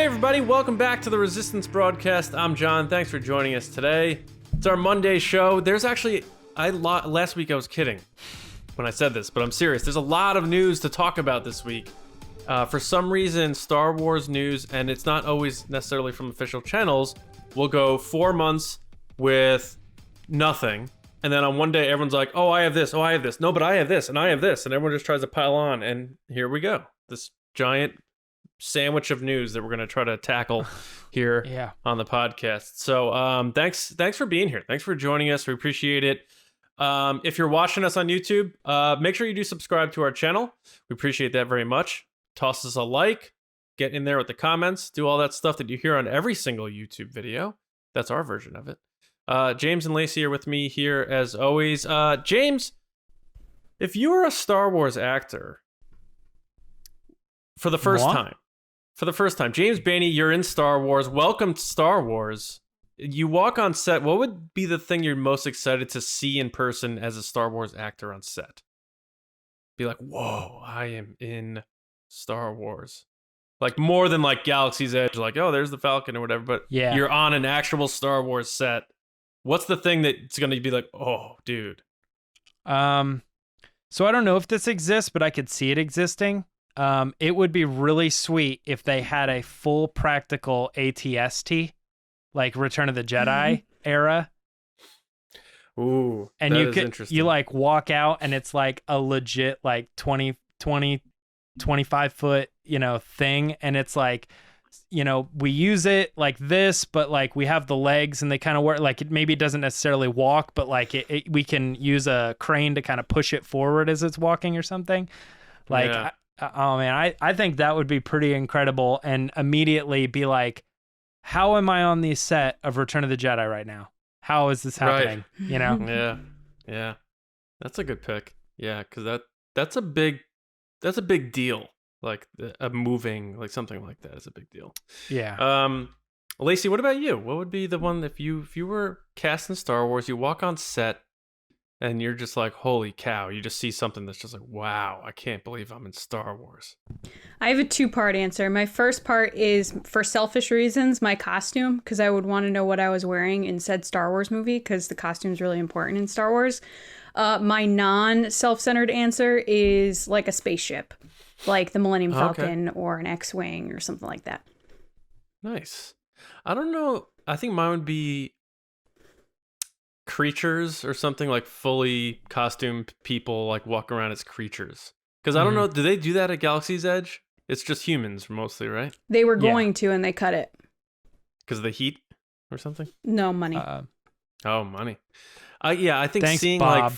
everybody, welcome back to the Resistance broadcast. I'm John. Thanks for joining us today. It's our Monday show. There's actually, last week I was kidding when I said this, but I'm serious. There's a lot of news to talk about this week. For some reason, Star Wars news, and it's not always necessarily from official channels, will go 4 months with nothing. And then on one day, everyone's like, oh, I have this. Oh, I have this. No, but I have this, and I have this. And everyone just tries to pile on. And here we go. This giant sandwich of news that we're going to try to tackle here on the podcast. So thanks for being here. Thanks for joining us. We appreciate it. If you're watching us on YouTube, make sure you do subscribe to our channel. We appreciate that very much. Toss us a like, get in there with the comments, do all that stuff that you hear on every single YouTube video. That's our version of it. James and Lacey are with me here as always. James, if you were a Star Wars actor for the first time, James Baney, you're in Star Wars. Welcome to Star Wars. You walk on set. What would be the thing you're most excited to see in person as a Star Wars actor on set? Be like, whoa, I am in Star Wars. Like more than like Galaxy's Edge, like, oh, there's the Falcon or whatever, but you're on an actual Star Wars set. What's the thing that's going to be like, oh, dude? So I don't know if this exists, but I could see it existing. It would be really sweet if they had a full practical AT-ST, like Return of the Jedi era. Ooh, and that you is could, interesting. you like walk out and it's like a legit like 25 foot, thing. And it's like, we use it like this, but like we have the legs and they kind of work like it maybe doesn't necessarily walk, but like we can use a crane to kind of push it forward as it's walking or something. Like, oh man, I think that would be pretty incredible, and immediately be like, how am I on the set of Return of the Jedi right now? How is this happening? Right. Yeah. That's a good pick. Yeah, because that's a big deal. Like a moving, like something like that is a big deal. Yeah. Lacey, what about you? What would be the one if you were cast in Star Wars, you walk on set and you're just like, holy cow, you just see something that's just like, wow, I can't believe I'm in Star Wars. I have a 2-part answer. My first part is for selfish reasons, my costume, because I would want to know what I was wearing in said Star Wars movie, because the costume is really important in Star Wars. My non-self-centered answer is like a spaceship, like the Millennium Falcon or an X-Wing or something like that. Nice. I don't know. I think mine would be creatures or something, like fully costumed people like walk around as creatures. Because I don't know, do they do that at Galaxy's Edge? It's just humans mostly, right? They were going to, and they cut it. Because of the heat or something? No, money. Money. I think Thanks, seeing Bob.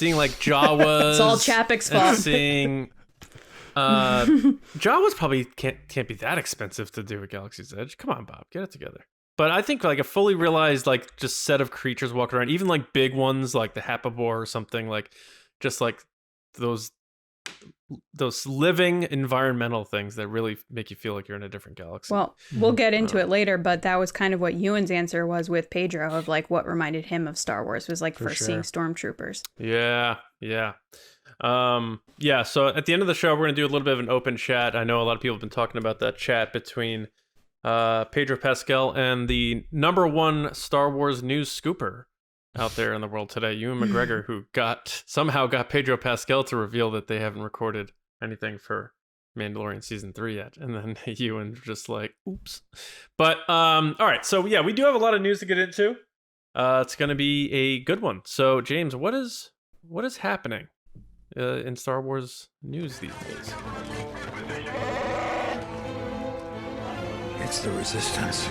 like Jawas. It's all Chapek's fault. And seeing Jawas probably can't be that expensive to do at Galaxy's Edge. Come on, Bob, get it together. But I think like a fully realized like just set of creatures walking around, even like big ones like the Hapabor or something, like just like those living environmental things that really make you feel like you're in a different galaxy. Well, we'll get into it later, but that was kind of what Ewan's answer was with Pedro, of like what reminded him of Star Wars was like first seeing stormtroopers. Yeah. So at the end of the show, we're going to do a little bit of an open chat. I know a lot of people have been talking about that chat between Pedro Pascal and the #1 Star Wars news scooper out there in the world today, Ewan McGregor, who somehow got Pedro Pascal to reveal that they haven't recorded anything for Mandalorian season 3 yet, and then Ewan just like, oops. But all right, so yeah, we do have a lot of news to get into. It's going to be a good one. So James, what is happening in Star Wars news these days? It's the Resistance.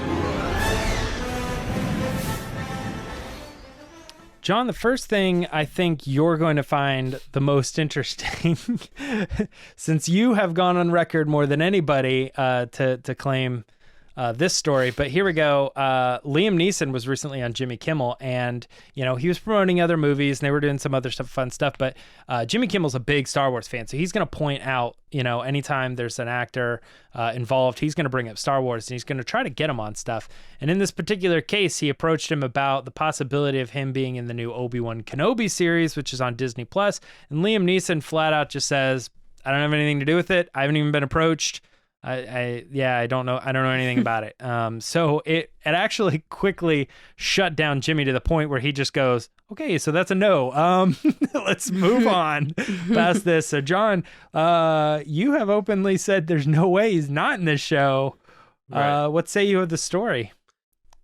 John, the first thing I think you're going to find the most interesting, since you have gone on record more than anybody to claim this story, but here we go. Liam Neeson was recently on Jimmy Kimmel, and he was promoting other movies, and they were doing some other fun stuff. But Jimmy Kimmel's a big Star Wars fan, so he's going to point out, anytime there's an actor involved, he's going to bring up Star Wars, and he's going to try to get him on stuff. And in this particular case, he approached him about the possibility of him being in the new Obi-Wan Kenobi series, which is on Disney Plus. And Liam Neeson flat out just says, "I don't have anything to do with it. I haven't even been approached. I don't know anything about it. So it actually quickly shut down Jimmy to the point where he just goes, okay, so that's a no. Let's move on past this. So John, you have openly said there's no way he's not in this show. Right. What say you of the story?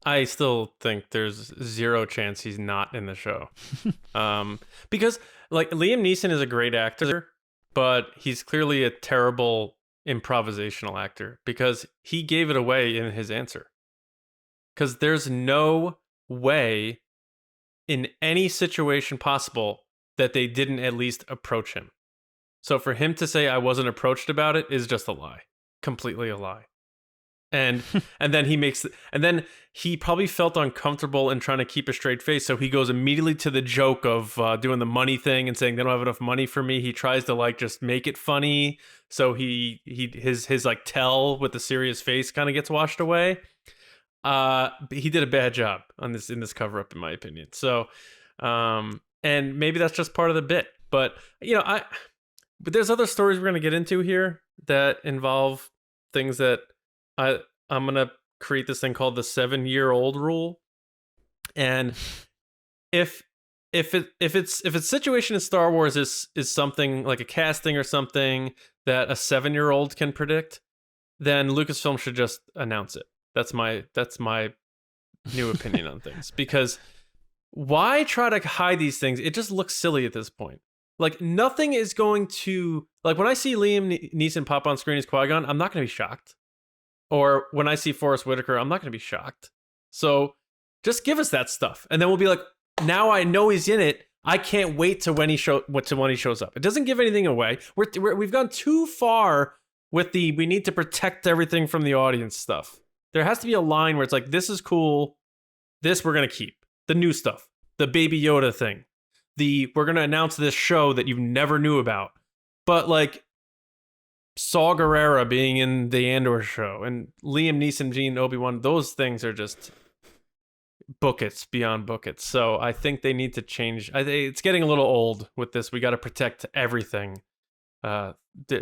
I still think there's zero chance he's not in the show. Because like Liam Neeson is a great actor, but he's clearly a terrible improvisational actor because he gave it away in his answer. Because there's no way in any situation possible that they didn't at least approach him. So for him to say I wasn't approached about it is just a lie. Completely a lie. And then he probably felt uncomfortable and trying to keep a straight face, so he goes immediately to the joke of doing the money thing and saying they don't have enough money for me. He tries to like just make it funny, so his like tell with the serious face kind of gets washed away. He did a bad job on this in this cover up, in my opinion. So, and maybe that's just part of the bit, but but there's other stories we're gonna get into here that involve things that. I'm gonna create this thing called the 7-year-old rule, and if its situation in Star Wars is something like a casting or something that a 7-year-old can predict, then Lucasfilm should just announce it. That's my new opinion on things, because why try to hide these things? It just looks silly at this point. Like nothing is going to like when I see Liam Neeson pop on screen as Qui-Gon, I'm not gonna be shocked. Or when I see Forest Whitaker, I'm not going to be shocked. So just give us that stuff. And then we'll be like, now I know he's in it. I can't wait to when he shows up. It doesn't give anything away. We've gone too far with the we need to protect everything from the audience stuff. There has to be a line where it's like, this is cool. This we're going to keep. The new stuff. The Baby Yoda thing. We're going to announce this show that you never knew about. But like, Saw Gerrera being in the Andor show and Liam Neeson being Obi-Wan, those things are just buckets beyond buckets. So I think they need to change. It's getting a little old with this. We got to protect everything. There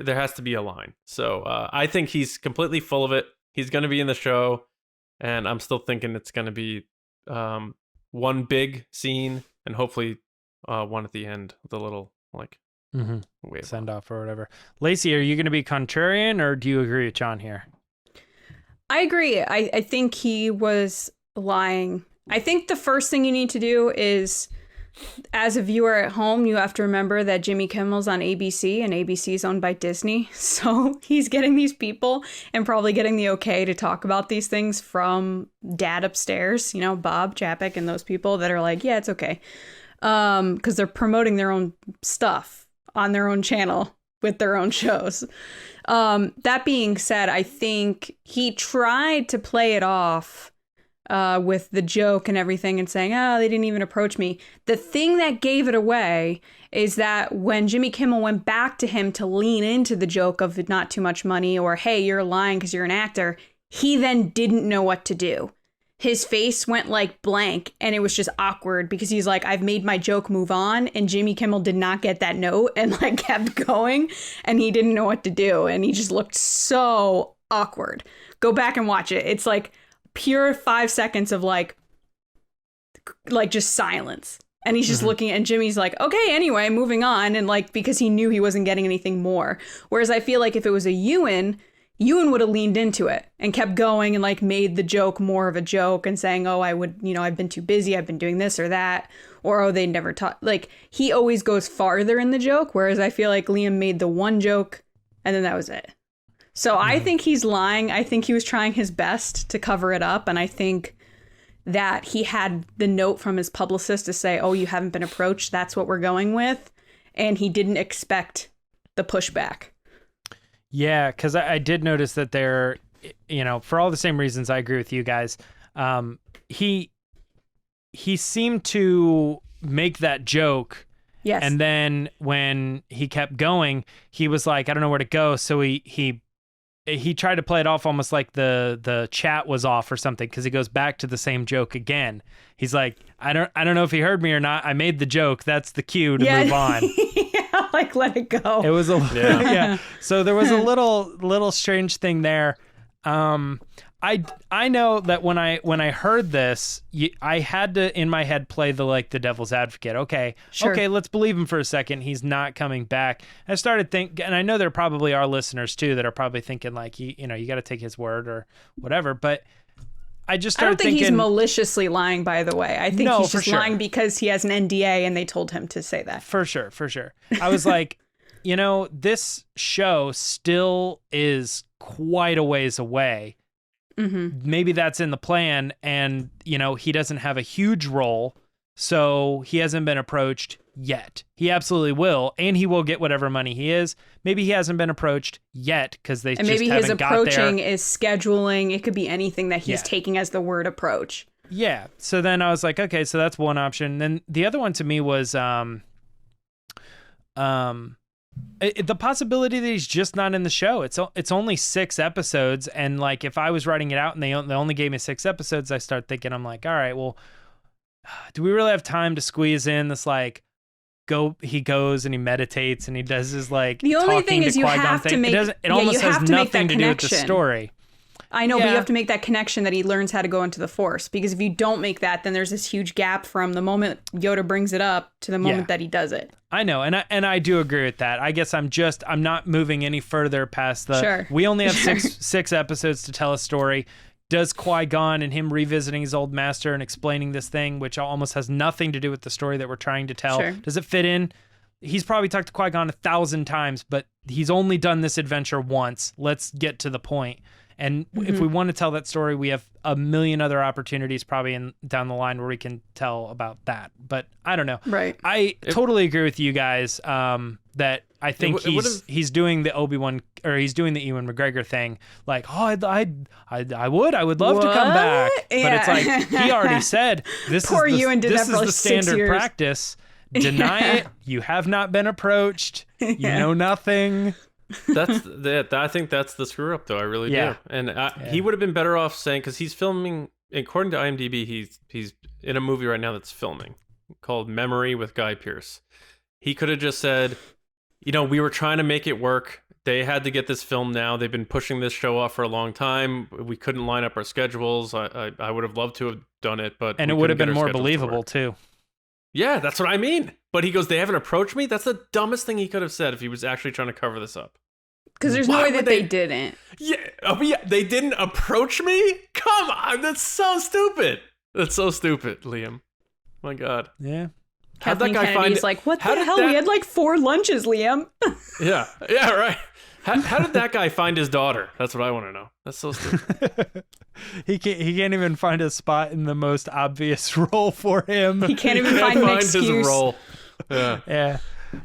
has to be a line. So I think he's completely full of it. He's going to be in the show, and I'm still thinking it's going to be one big scene and hopefully one at the end with a little like send off or whatever. Lacey, are you going to be contrarian or do you agree with John here? I agree. I think he was lying. I think the first thing you need to do is, as a viewer at home, you have to remember that Jimmy Kimmel's on ABC and ABC is owned by Disney. So he's getting these people and probably getting the okay to talk about these things from dad upstairs, Bob Chapek and those people that are like, yeah, it's okay. Because they're promoting their own stuff on their own channel with their own shows. That being said, I think he tried to play it off with the joke and everything and saying, oh, they didn't even approach me. The thing that gave it away is that when Jimmy Kimmel went back to him to lean into the joke of not too much money or, hey, you're lying because you're an actor, he then didn't know what to do. His face went like blank and it was just awkward because he's like, I've made my joke, move on. And Jimmy Kimmel did not get that note and like kept going and he didn't know what to do. And he just looked so awkward. Go back and watch it. It's like pure 5 seconds of like just silence. And he's just looking and Jimmy's like, okay, anyway, moving on. And like, because he knew he wasn't getting anything more. Whereas I feel like if it was a Ewan would have leaned into it and kept going and like made the joke more of a joke and saying, oh, I would, I've been too busy. I've been doing this or that. Or, oh, they never taught. Like he always goes farther in the joke. Whereas I feel like Liam made the one joke and then that was it. So I think he's lying. I think he was trying his best to cover it up. And I think that he had the note from his publicist to say, oh, you haven't been approached. That's what we're going with. And he didn't expect the pushback. Yeah, because I did notice that there, for all the same reasons I agree with you guys, he seemed to make that joke. Yes. And then when he kept going, he was like, I don't know where to go. So he tried to play it off almost like the chat was off or something because he goes back to the same joke again. He's like, I don't know if he heard me or not. I made the joke. That's the cue to move on. Yeah, like let it go. It was yeah. So there was a little strange thing there. I know that when I heard this, I had to in my head play the devil's advocate. Okay, let's believe him for a second. He's not coming back. I started thinking, and I know there probably are listeners too that are probably thinking like, you got to take his word or whatever. But I just started thinking, he's maliciously lying. By the way, I think he's just lying because he has an NDA and they told him to say that. For sure. I was like, this show still is quite a ways away. Mm-hmm. Maybe that's in the plan, and he doesn't have a huge role, so he hasn't been approached yet. He absolutely will, and he will get whatever money he is. Maybe he hasn't been approached yet because they just haven't got there. And maybe his approaching is scheduling. It could be anything that he's taking as the word approach. Yeah. So then I was like, okay, so that's one option. Then the other one to me was the possibility that he's just not in the show. It's only 6 episodes, and like if I was writing it out and they only gave me 6 episodes, I start thinking, I'm like, all right, well, do we really have time to squeeze in this he goes and he meditates and he does his the only thing is you have to make it almost has nothing to do with the story. I know, but you have to make that connection that he learns how to go into the Force, because if you don't make that, then there's this huge gap from the moment Yoda brings it up to the moment that he does it. I know, and I do agree with that. I guess I'm not moving any further past we only have six episodes to tell a story. Does Qui-Gon and him revisiting his old master and explaining this thing, which almost has nothing to do with the story that we're trying to tell, does it fit in? He's probably talked to Qui-Gon 1,000 times, but he's only done this adventure once. Let's get to the point. And if we want to tell that story, we have a million other opportunities probably down the line where we can tell about that. But I don't know. Right. I totally agree with you guys that I think he's doing the Obi-Wan, or he's doing the Ewan McGregor thing. Like, I would love to come back. Yeah. But it's like, he already said, this is the standard practice. Deny it. You have not been approached. You know nothing. I think that's the screw up, though. I really do. And he would have been better off saying, because he's filming, according to IMDb, he's in a movie right now that's filming called Memory with Guy Pearce. He could have just said, we were trying to make it work. They had to get this film now. They've been pushing this show off for a long time. We couldn't line up our schedules. I would have loved to have done it, but it would have been more believable too. Yeah, that's what I mean. But he goes, they haven't approached me? That's the dumbest thing he could have said if he was actually trying to cover this up. Because there's no way that they didn't. Yeah, they didn't approach me? Come on, that's so stupid. That's so stupid, Liam. My God. Yeah. Kathleen Kennedy's like, what the hell? We had 4 lunches, Liam. Yeah, right. How did that guy find his daughter? That's what I want to know. That's so stupid. He can't even find a spot in the most obvious role for him. He can't even find an excuse. His role. Yeah. Yeah.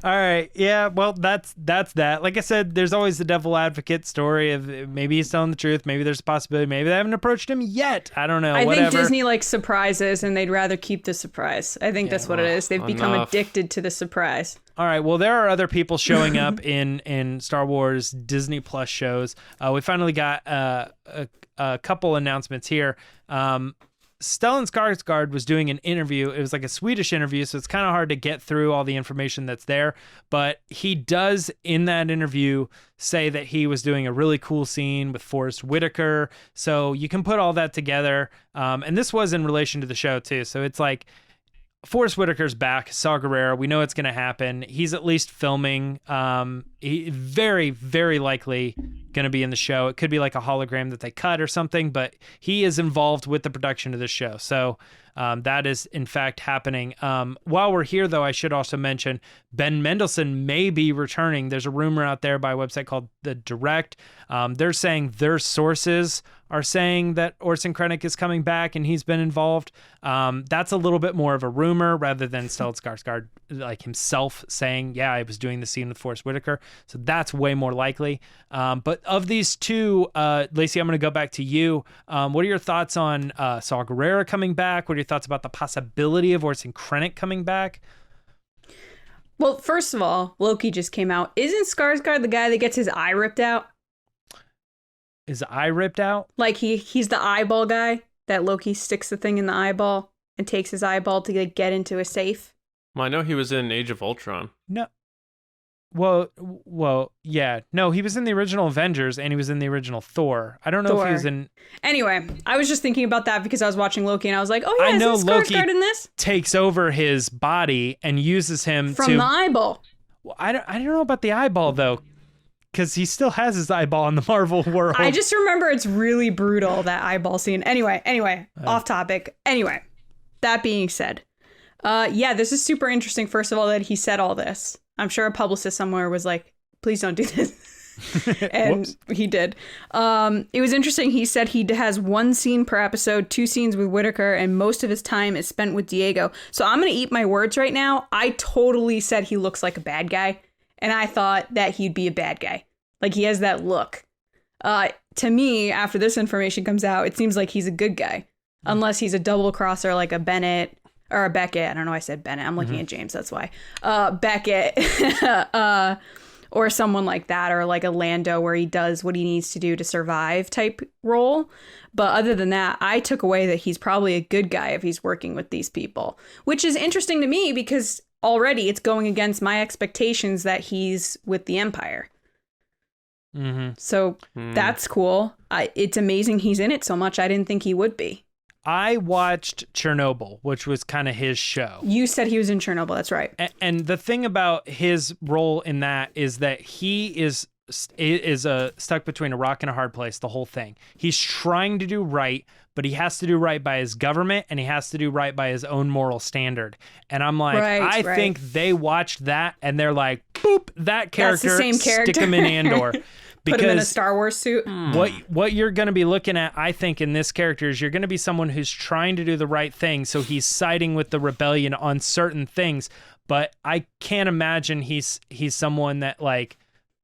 All right. Yeah. Well, that's that. Like I said, there's always the devil advocate story of maybe he's telling the truth. Maybe there's a possibility. Maybe they haven't approached him yet. I don't know. I think Disney likes surprises, and they'd rather keep the surprise. I think that's what it is. They've become addicted to the surprise. All right. Well, there are other people showing up in Star Wars Disney Plus shows. We finally got a couple announcements here. Stellan Skarsgard was doing an interview. It was like a Swedish interview, so it's kind of hard to get through all the information that's there. But he does, in that interview, say that he was doing a really cool scene with Forest Whitaker. So you can put all that together. And this was in relation to the show, too. So it's like, Forest Whitaker's back, Saw Gerrera. We know it's going to happen. He's at least filming. He very, very likely going to be in the show. It could be like a hologram that they cut or something, but he is involved with the production of the show. So that is, in fact, happening. While we're here, though, I should also mention Ben Mendehlson may be returning. There's a rumor out there by a website called The Direct. They're saying their sources are saying that Orson Krennic is coming back and he's been involved. That's a little bit more of a rumor rather than Stellan Skarsgard like himself saying, yeah, I was doing the scene with Forest Whitaker. So that's way more likely. But of these two, Lacey, I'm going to go back to you. What are your thoughts on Saw Gerrera coming back? What are your thoughts about the possibility of Orson Krennic coming back? Well, first of all, Loki just came out. Isn't Skarsgård the guy that gets his eye ripped out? His eye ripped out? Like he's the eyeball guy that Loki sticks the thing in the eyeball and takes his eyeball to get into a safe. Well, I know he was in Age of Ultron. No. Well, yeah. No, he was in the original Avengers and he was in the original Thor. I don't know if he was in. Anyway, I was just thinking about that because I was watching Loki and I was like, oh yeah, I know isn't Loki Skarsgård in this? Takes over his body and uses him From the eyeball. Well, I don't know about the eyeball though, because he still has his eyeball in the Marvel world. I just remember it's really brutal, that eyeball scene. Anyway, off topic. Anyway, that being said, yeah, this is super interesting. First of all, that he said all this. I'm sure a publicist somewhere was like, please don't do this. And he did. It was interesting. He said he has 1 scene per episode, 2 scenes with Whitaker, and most of his time is spent with Diego. So I'm going to eat my words right now. I totally said he looks like a bad guy. And I thought that he'd be a bad guy. Like, he has that look. To me, after this information comes out, it seems like he's a good guy. Unless he's a double crosser like a Bennett. Or a Beckett. I don't know why I said Bennett. I'm looking at James. That's why. Beckett. Or someone like that. Or like a Lando where he does what he needs to do to survive type role. But other than that, I took away that he's probably a good guy if he's working with these people. Which is interesting to me because already it's going against my expectations that he's with the Empire. So that's cool. It's amazing he's in it so much. I didn't think he would be. I watched Chernobyl, which was kind of his show. You said he was in Chernobyl. That's right. And the thing about his role in that is that he is stuck between a rock and a hard place the whole thing. He's trying to do right, but he has to do right by his government and he has to do right by his own moral standard. And I'm like, I think they watched that and they're like, boop, that character, that's the same character. Stick him in Andor. Put him in a Star Wars suit. What you're going to be looking at, I think, in this character is you're going to be someone who's trying to do the right thing. So he's siding with the rebellion on certain things. But I can't imagine he's someone that like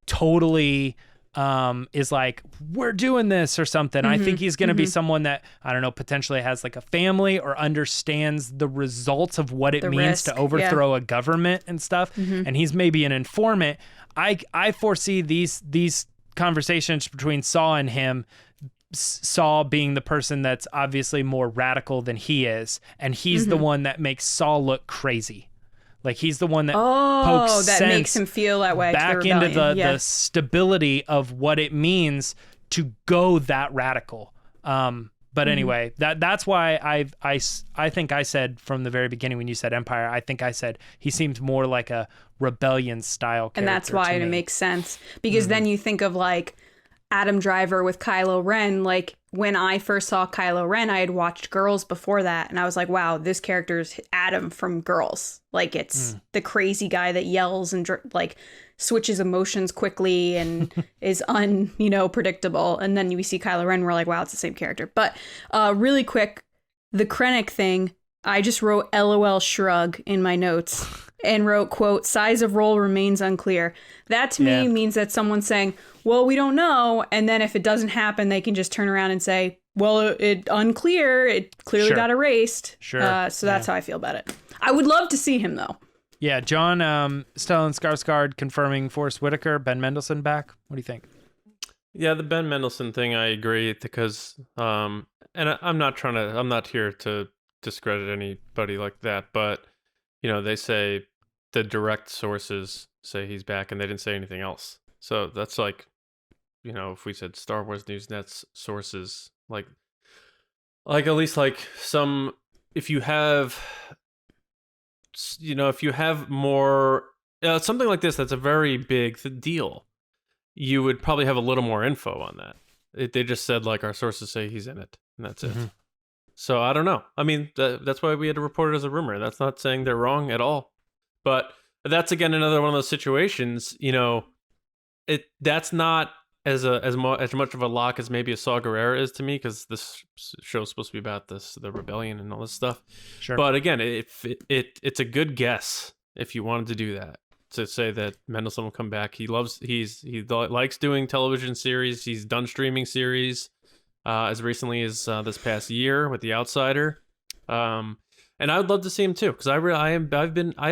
totally is like, we're doing this or something. I think he's going to be someone that, I don't know, potentially has like a family or understands the results of what it means to overthrow a government and stuff. And he's maybe an informant. I foresee these conversations between Saw and him, Saw being the person that's obviously more radical than he is, and he's the one that makes Saw look crazy. Like he's the one that pokes that sense makes him feel that way back into the stability of what it means to go that radical. But anyway, that's why I think I said from the very beginning when you said Empire, I think I said he seemed more like a rebellion style character. And that's why it makes sense. Because then you think of like Adam Driver with Kylo Ren. Like when I first saw Kylo Ren, I had watched Girls before that. And I was like, wow, this character's Adam from Girls. Like it's the crazy guy that yells and like switches emotions quickly and is predictable. And then we see Kylo Ren, we're like, wow, it's the same character. But really quick, the Krennic thing, I just wrote LOL shrug in my notes and wrote, quote, size of role remains unclear. That to me means that someone's saying, well, we don't know. And then if it doesn't happen, they can just turn around and say, well, it unclear. It clearly got erased. So that's how I feel about it. I would love to see him, though. Yeah, John, Stellan Skarsgard confirming Forest Whitaker, Ben Mendehlson back. What do you think? Yeah, the Ben Mendehlson thing, I agree, because, and I'm not here to discredit anybody like that, but, they say the direct sources say he's back and they didn't say anything else. So that's like, if we said Star Wars News Net's sources, like at least like some, if you have more, something like this, that's a very big deal, you would probably have a little more info on that. They just said like our sources say he's in it and that's it. So I don't know. I mean, that's why we had to report it as a rumor. That's not saying they're wrong at all. But that's again another one of those situations. That's not as much of a lock as maybe a Saw Gerrera is to me, because this show's supposed to be about the rebellion and all this stuff. Sure. But again, it's a good guess if you wanted to do that, to say that Mendehlson will come back. He likes doing television series. He's done streaming series as recently as this past year with The Outsider. And I would love to see him too, because I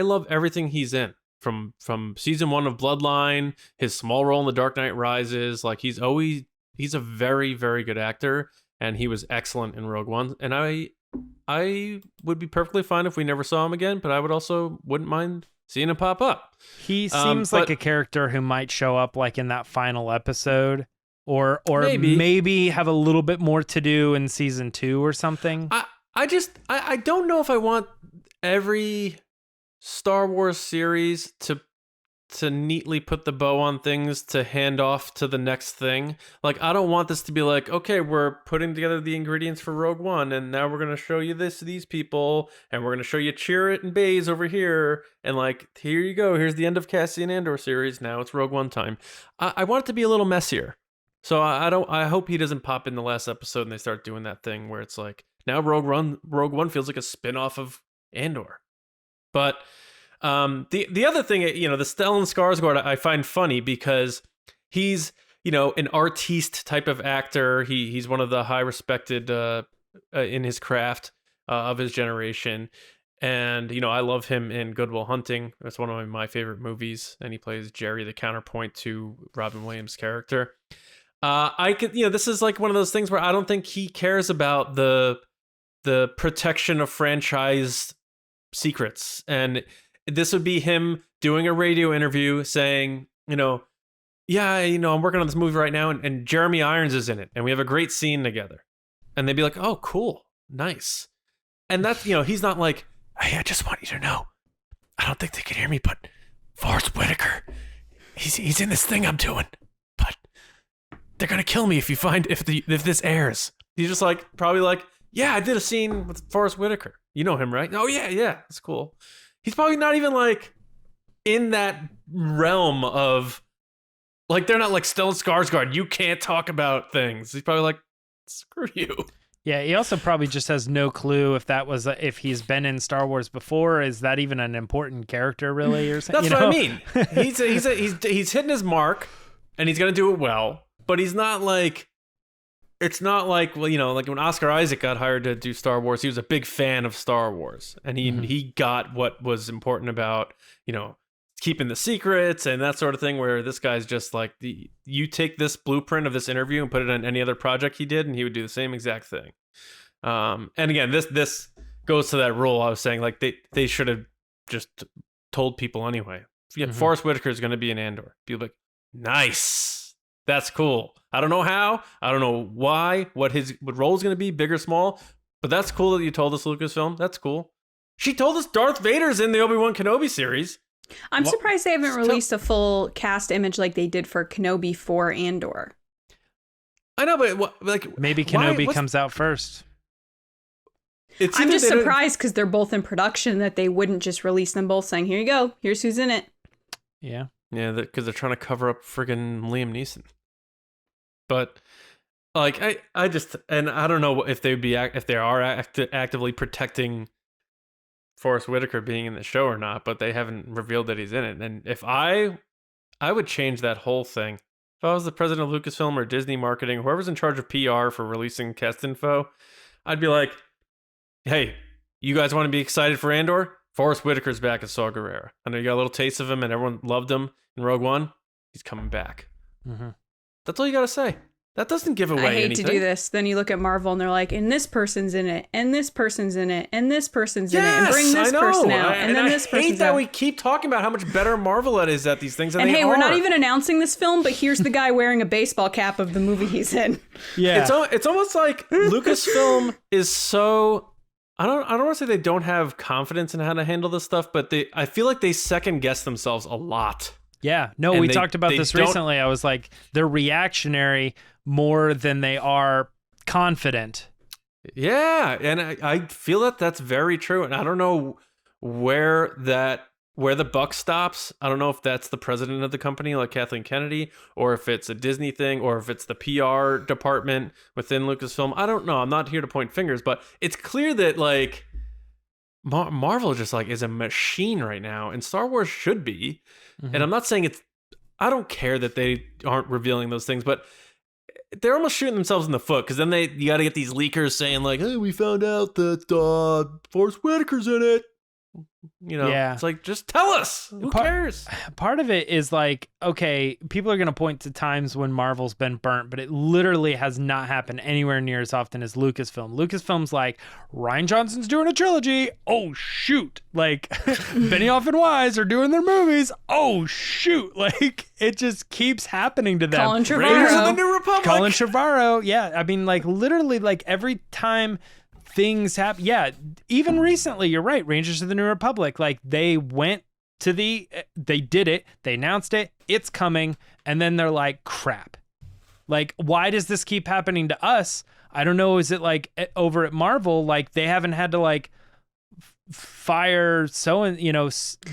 love everything he's in. From season 1 of Bloodline, his small role in The Dark Knight Rises, like he's a very, very good actor, and he was excellent in Rogue One. And I would be perfectly fine if we never saw him again, but I would also wouldn't mind seeing him pop up. He seems like a character who might show up like in that final episode, or maybe have a little bit more to do in season 2 or something. I don't know if I want every Star Wars series to neatly put the bow on things to hand off to the next thing. Like, I don't want this to be like, okay, we're putting together the ingredients for Rogue One, and now we're going to show you these people, and we're going to show you Chirrut and Baze over here, and like, here you go, here's the end of Cassian Andor series, now it's Rogue One time. I want it to be a little messier. So I hope he doesn't pop in the last episode and they start doing that thing where it's like, now Rogue One feels like a spin-off of Andor. But the other thing, the Stellan Skarsgård I find funny because he's, an artiste type of actor. He's one of the high respected in his craft of his generation. And, I love him in Good Will Hunting. That's one of my favorite movies. And he plays Jerry, the counterpoint to Robin Williams' character. This is like one of those things where I don't think he cares about the protection of franchise secrets. And this would be him doing a radio interview saying, yeah, I'm working on this movie right now and Jeremy Irons is in it and we have a great scene together. And they'd be like, oh, cool. Nice. And that's, he's not like, hey, I just want you to know, I don't think they can hear me, but Forest Whitaker, he's in this thing I'm doing, but they're going to kill me if this airs. He's just like, probably like, yeah, I did a scene with Forest Whitaker. You know him, right? Oh, yeah, that's cool. He's probably not even like in that realm of like, they're not like Stellan Skarsgård. You can't talk about things. He's probably like, screw you. Yeah. He also probably just has no clue if he's been in Star Wars before. Is that even an important character really or something? That's what I mean. He's hitting his mark and he's going to do it well, but he's not like, it's not like, well, like when Oscar Isaac got hired to do Star Wars, he was a big fan of Star Wars and he got what was important about, keeping the secrets and that sort of thing, where this guy's just like, you take this blueprint of this interview and put it on any other project he did and he would do the same exact thing. And again, this goes to that rule I was saying, like they should have just told people anyway. Forest Whitaker is going to be in Andor. People like, nice. That's cool. I don't know how. I don't know why. What role is going to be, big or small. But that's cool that you told us, Lucasfilm. That's cool. She told us Darth Vader's in the Obi-Wan Kenobi series. I'm surprised they haven't released a full cast image like they did for Kenobi for Andor. I know, but like maybe Kenobi comes out first. I'm just surprised because they're both in production that they wouldn't just release them both saying, here you go. Here's who's in it. Yeah. Yeah, because they're trying to cover up friggin' Liam Neeson. But like I just, and I don't know if they are actively protecting Forest Whitaker being in the show or not, but they haven't revealed that he's in it. And if I would change that whole thing. If I was the president of Lucasfilm or Disney marketing, whoever's in charge of PR for releasing cast info, I'd be like, hey, you guys want to be excited for Andor? Forest Whitaker's back as Saw Gerrera. I know you got a little taste of him and everyone loved him in Rogue One. He's coming back. Mm-hmm. That's all you got to say. That doesn't give away anything. I hate to do this. Then you look at Marvel and they're like, and this person's in it, and this person's in it, and this person's in it, and bring this person out, and then this person's out. I hate that we keep talking about how much better Marvel is at these things, and hey, we're not even announcing this film, but here's the guy wearing a baseball cap of the movie he's in. Yeah, it's almost like Lucasfilm is so. I don't want to say they don't have confidence in how to handle this stuff, but I feel like they second guess themselves a lot. Yeah, no, we talked about this recently. I was like, they're reactionary more than they are confident. Yeah, and I feel that that's very true. And I don't know where the buck stops. I don't know if that's the president of the company, like Kathleen Kennedy, or if it's a Disney thing, or if it's the PR department within Lucasfilm. I don't know. I'm not here to point fingers, but it's clear that like Marvel just like is a machine right now, and Star Wars should be. Mm-hmm. And I'm not saying I don't care that they aren't revealing those things, but they're almost shooting themselves in the foot, because then you got to get these leakers saying like, hey, we found out that Forest Whitaker's in it. It's like, just tell us. Who cares? Part of it is like, okay, people are going to point to times when Marvel's been burnt, but it literally has not happened anywhere near as often as Lucasfilm. Lucasfilm's like, Rian Johnson's doing a trilogy. Oh, shoot. Like, Benioff and Wise are doing their movies. Oh, shoot. Like, it just keeps happening to them. Colin Trevorrow. Raiders of the New Republic. Colin Trevorrow. Yeah. I mean, like, literally, like, every time things happen. Yeah, even recently, you're right. Rangers of the New Republic, like they did it. They announced it. It's coming. And then they're like, crap. Like, why does this keep happening to us? I don't know. Is it like over at Marvel, like they haven't had to like fire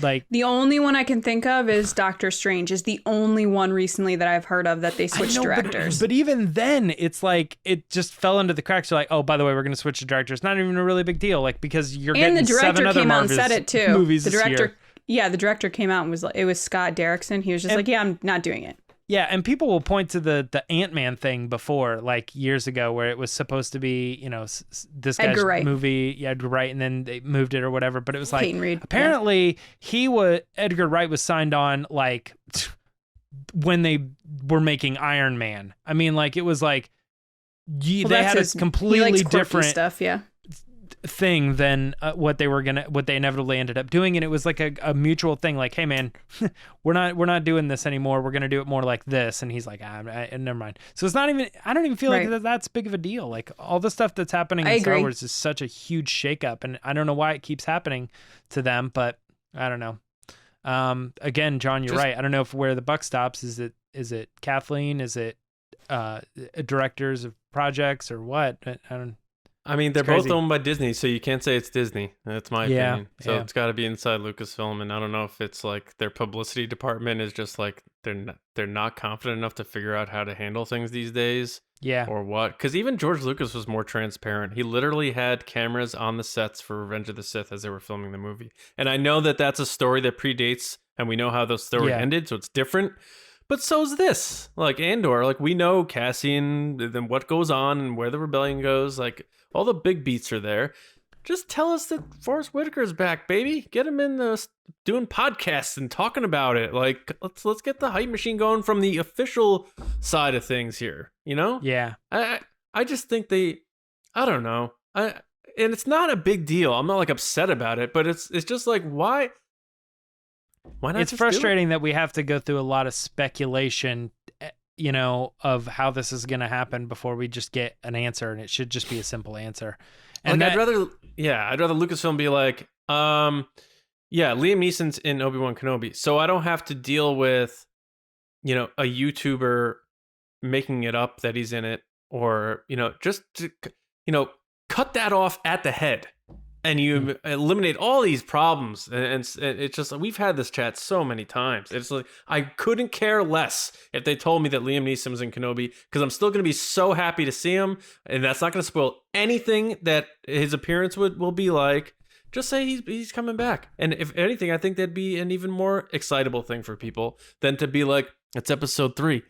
like the only one I can think of is Doctor Strange is the only one recently that I've heard of that they switched directors. But even then it's like it just fell into the cracks. You're like, oh, by the way, we're gonna switch the directors. Not even a really big deal, like because you're getting the director 7 other came out and Marvel said it too. Movies the this director year. Yeah, the director came out and was like, it was Scott Derrickson. He was just like, yeah, I'm not doing it. Yeah, and people will point to the Ant-Man thing before, like years ago, where it was supposed to be, this guy's Edgar Wright. movie, Edgar Wright, and then they moved it or whatever. But it was like, Peyton Reed, apparently Edgar Wright was signed on like when they were making Iron Man. I mean, like it was like they had a completely different stuff, yeah. thing than what they inevitably ended up doing, and it was like a mutual thing, like, hey man, we're not doing this anymore, we're gonna do it more like this. And he's like, never mind. So it's not even, I don't even feel like that's big of a deal. Like all the stuff that's happening in Star Wars is such a huge shakeup, and I don't know why it keeps happening to them, but I don't know. Again, John, you're right. I don't know where the buck stops. Is it Kathleen? Is it directors of projects or what? I don't. I mean, they're both owned by Disney, so you can't say it's Disney. That's my opinion. So it's got to be inside Lucasfilm, and I don't know if it's like their publicity department is just like they're not confident enough to figure out how to handle things these days. Yeah. Or what? Because even George Lucas was more transparent. He literally had cameras on the sets for Revenge of the Sith as they were filming the movie. And I know that that's a story that predates, and we know how the story ended, so it's different. But so's this. Like Andor, like we know Cassian, then what goes on and where the rebellion goes. Like all the big beats are there. Just tell us that Forest Whitaker's back, baby. Get him in doing podcasts and talking about it. Like let's get the hype machine going from the official side of things here. Yeah. I just think I don't know. And it's not a big deal. I'm not like upset about it, but it's just like why not? It's frustrating that we have to go through a lot of speculation, of how this is going to happen before we just get an answer, and it should just be a simple answer. And I'd rather Lucasfilm be like, Liam Neeson's in Obi-Wan Kenobi, so I don't have to deal with, a YouTuber making it up that he's in it, or just to, cut that off at the head. And you eliminate all these problems. And it's just, we've had this chat so many times. It's like, I couldn't care less if they told me that Liam Neeson was in Kenobi, because I'm still going to be so happy to see him. And that's not going to spoil anything that his appearance will be like. Just say he's coming back. And if anything, I think that'd be an even more excitable thing for people than to be like, it's episode 3.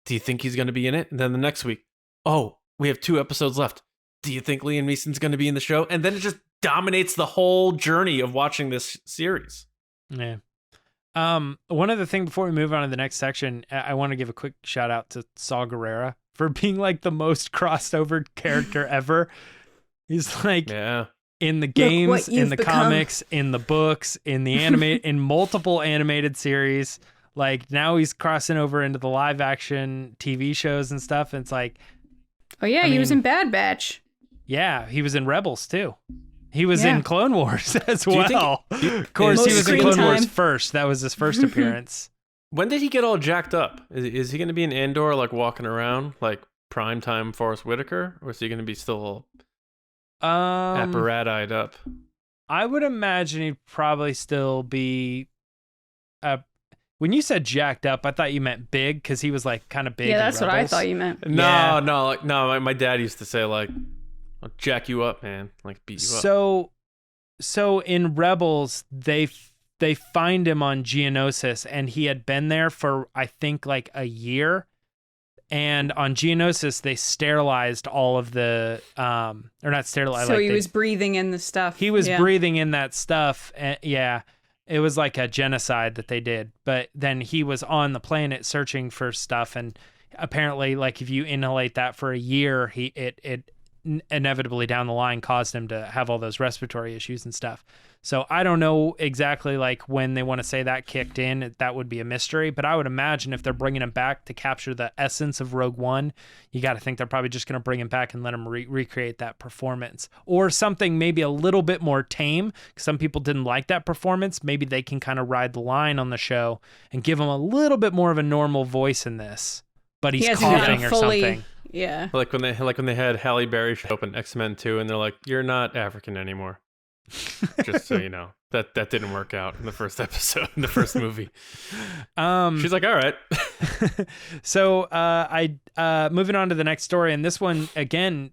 Do you think he's going to be in it? And then the next week, oh, we have 2 episodes left. Do you think Liam Neeson's going to be in the show? And then it just dominates the whole journey of watching this series. Yeah. One other thing before we move on to the next section, I want to give a quick shout out to Saw Gerrera for being like the most crossed over character ever. He's like in the games, in the comics, in the books, in the in multiple animated series. Like now he's crossing over into the live action TV shows and stuff. And it's like, oh yeah, he was in Bad Batch. Yeah, he was in Rebels too. He was in Clone Wars as well. Of course, he was in Clone Wars first. That was his first appearance. When did he get all jacked up? Is he going to be in Andor, like walking around like primetime Forest Whitaker, or is he going to be still apparatite up? I would imagine he'd probably still be. When you said jacked up, I thought you meant big, because he was like kind of big. Yeah, that's what I thought you meant. No. My dad used to say like, I'll jack you up, man. Like beat you up. So in Rebels, they find him on Geonosis, and he had been there for I think like a year, And on Geonosis, they sterilized all of the, or not sterilized. So he was breathing in the stuff. He was breathing in that stuff. Yeah. It was like a genocide that they did. But then he was on the planet searching for stuff. And apparently, like, if you inhalate that for a year, it inevitably down the line caused him to have all those respiratory issues and stuff. So I don't know exactly like when they want to say that kicked in. That would be a mystery. But I would imagine if they're bringing him back to capture the essence of Rogue One, you got to think they're probably just going to bring him back and let him recreate that performance. Or something maybe a little bit more tame. Some people didn't like that performance. Maybe they can kind of ride the line on the show and give him a little bit more of a normal voice in this. But he's coughing or something. Yeah. Like when they had Halle Berry show up in X-Men 2 and they're like, "You're not African anymore." Just so you know. That didn't work out in the first episode, in the first movie. She's like, "All right." So I moving on to the next story, and this one again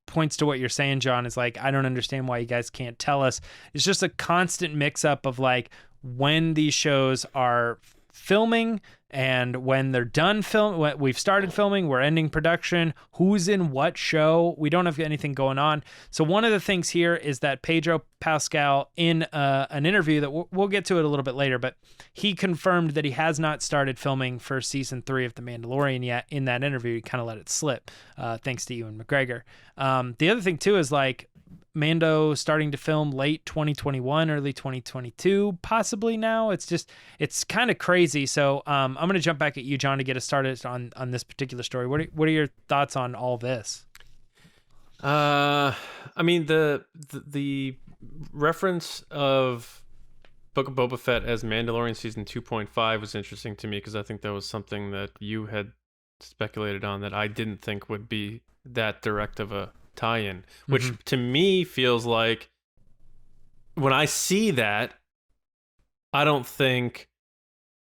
points to what you're saying, John, is like, I don't understand why you guys can't tell us. It's just a constant mix up of like when these shows are filming and when they're done when we've started filming, we're ending production, who's in what show, we don't have anything going on. So one of the things here is that Pedro Pascal in an interview that we'll get to it a little bit later, but he confirmed that he has not started filming for season 3 of The Mandalorian yet. In that interview, he kind of let it slip, thanks to Ewan McGregor. The other thing too is like Mando starting to film late 2021, early 2022, possibly now. It's kind of crazy. So I'm going to jump back at you, John, to get us started on this particular story. What are your thoughts on all this? I mean, the reference of Book of Boba Fett as Mandalorian season 2.5 was interesting to me because I think that was something that you had speculated on that I didn't think would be that direct of a tie-in, which to me feels like when I see that, I don't think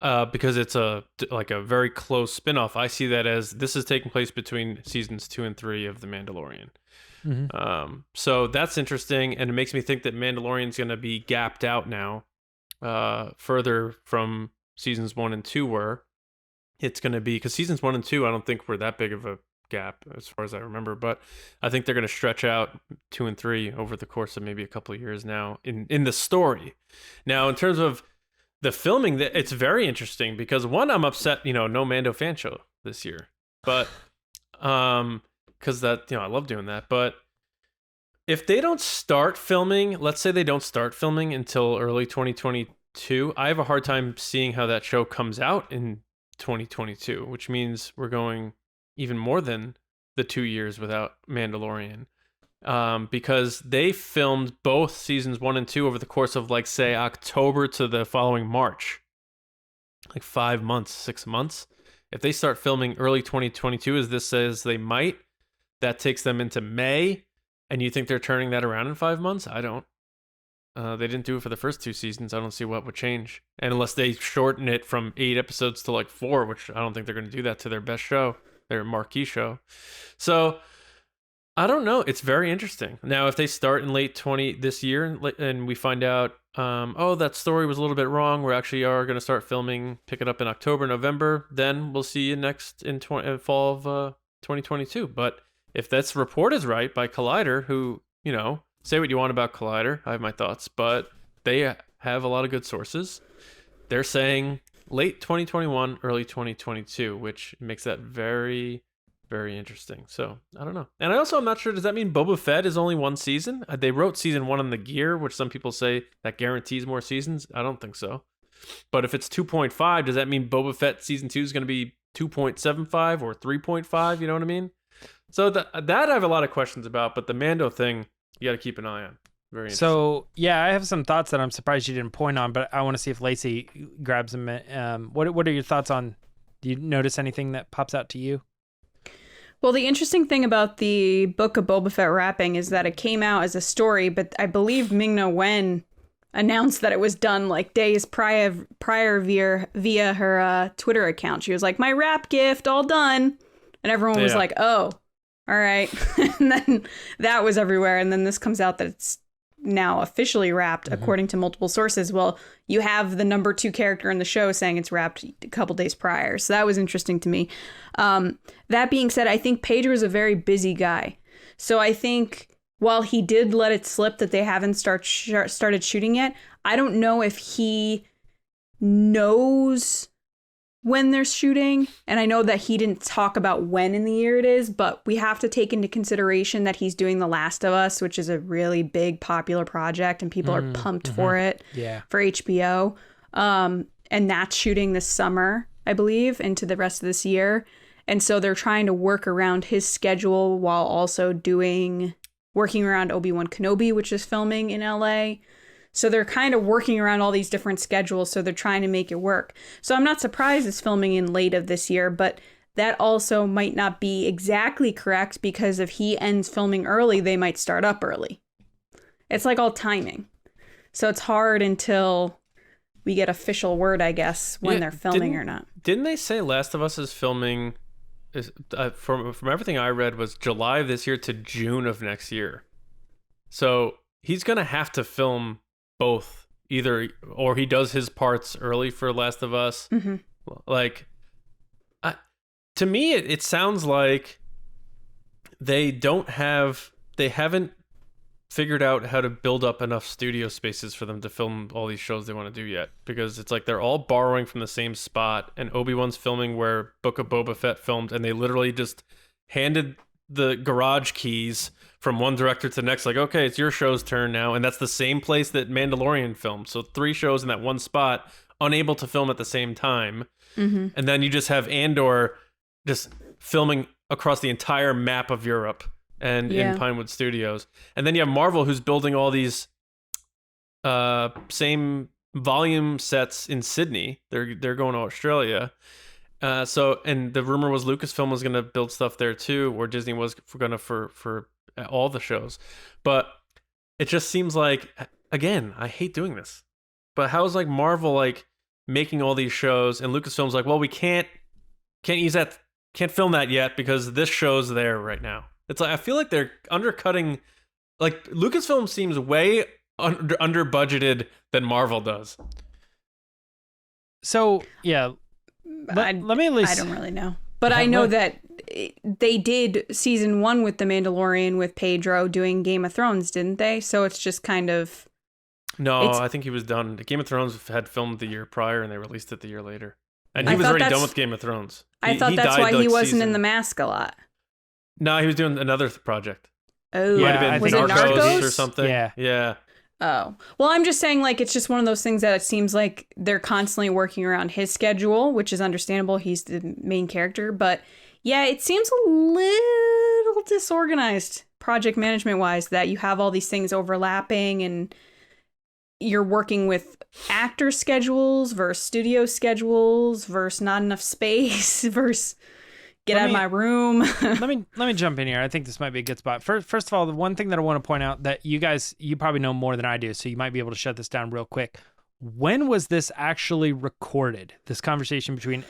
because it's a very close spin-off, I see that as this is taking place between seasons 2 and 3 of The Mandalorian. So that's interesting, and it makes me think that Mandalorian's going to be gapped out now further from seasons 1 and 2 were. It's going to be, because seasons 1 and 2 I don't think were that big of a gap as far as I remember, but I think they're going to stretch out 2 and 3 over the course of maybe a couple of years now in the story. Now, in terms of the filming, it's very interesting because one, I'm upset, no Mando fan show this year, but because that, I love doing that. But if they don't start filming, let's say they don't start filming until early 2022, I have a hard time seeing how that show comes out in 2022, which means we're going even more than the 2 years without Mandalorian, because they filmed both seasons 1 and 2 over the course of, like, say, October to the following March, like 5 months, 6 months. If they start filming early 2022, as this says they might, that takes them into May, and you think they're turning that around in 5 months? I don't. They didn't do it for the first 2 seasons. I don't see what would change, and unless they shorten it from 8 episodes to like 4, which I don't think they're going to do that to their best show, their marquee show. So I don't know. It's very interesting. Now, if they start in late this year and we find out, that story was a little bit wrong, we actually are going to start filming, pick it up in October, November, then we'll see you next in fall of 2022. But if this report is right by Collider, who, say what you want about Collider, I have my thoughts, but they have a lot of good sources. They're saying late 2021, early 2022, which makes that very, very interesting. So I don't know. And I'm not sure, does that mean Boba Fett is only 1 season? They wrote season 1 on the gear, which some people say that guarantees more seasons. I don't think so. But if it's 2.5, does that mean Boba Fett season 2 is going to be 2.75 or 3.5? You know what I mean? So that I have a lot of questions about, but the Mando thing, you got to keep an eye on. Very interesting. So, yeah, I have some thoughts that I'm surprised you didn't point on, but I want to see if Lacey grabs them. What are your thoughts on, do you notice anything that pops out to you? Well, the interesting thing about the Book of Boba Fett wrapping is that it came out as a story, but I believe Ming-Na Wen announced that it was done like days prior via her Twitter account. She was like, my wrap gift, all done. And everyone was like, oh, all right. And then that was everywhere. And then this comes out that it's now officially wrapped, according to multiple sources. Well, you have the number 2 character in the show saying it's wrapped a couple days prior. So that was interesting to me. That being said, I think Pedro is a very busy guy. So I think while he did let it slip that they haven't started shooting yet, I don't know if he knows when they're shooting. And I know that he didn't talk about when in the year it is, but we have to take into consideration that he's doing The Last of Us, which is a really big popular project and people are pumped for it for HBO. And that's shooting this summer, I believe, into the rest of this year. And so they're trying to work around his schedule while also working around Obi-Wan Kenobi, which is filming in LA. So they're kind of working around all these different schedules. So they're trying to make it work. So I'm not surprised it's filming in late of this year, but that also might not be exactly correct because if he ends filming early, they might start up early. It's like all timing. So it's hard until we get official word, I guess, when they're filming or not. Didn't they say Last of Us is filming, from everything I read, was July of this year to June of next year? So he's going to have to film both, either, or he does his parts early for Last of Us. Like, to me, it sounds like they haven't figured out how to build up enough studio spaces for them to film all these shows they want to do yet, because it's like they're all borrowing from the same spot, and Obi-Wan's filming where Book of Boba Fett filmed, and they literally just handed the garage keys from one director to the next, like, okay, it's your show's turn now. And that's the same place that Mandalorian filmed. So 3 shows in that one spot, unable to film at the same time. And then you just have Andor just filming across the entire map of Europe and in Pinewood Studios. And then you have Marvel, who's building all these same volume sets in Sydney. They're going to Australia. And the rumor was Lucasfilm was going to build stuff there too, or Disney was going to for all the shows. But it just seems like, again, I hate doing this, but how is like Marvel like making all these shows and Lucasfilm's like, well, we can't use that, can't film that yet because this show's there right now. It's like, I feel like they're undercutting, like Lucasfilm seems way under budgeted than Marvel does. So yeah, let me at least, I don't really know, but I know that they did season 1 with The Mandalorian with Pedro doing Game of Thrones, didn't they? So it's just kind of... No, I think he was done. Game of Thrones had filmed the year prior and they released it the year later. And he was already done with Game of Thrones. I thought that's why he wasn't in the mask a lot. No, he was doing another project. Oh, might have been was it Narcos or something? Yeah. Oh, well, I'm just saying, like, it's just one of those things that it seems like they're constantly working around his schedule, which is understandable. He's the main character, but yeah, it seems a little disorganized project management wise that you have all these things overlapping and you're working with actor schedules versus studio schedules versus not enough space versus get out of my room. let me jump in here. I think this might be a good spot. First of all, the one thing that I want to point out that you probably know more than I do, so you might be able to shut this down real quick. When was this actually recorded? This conversation between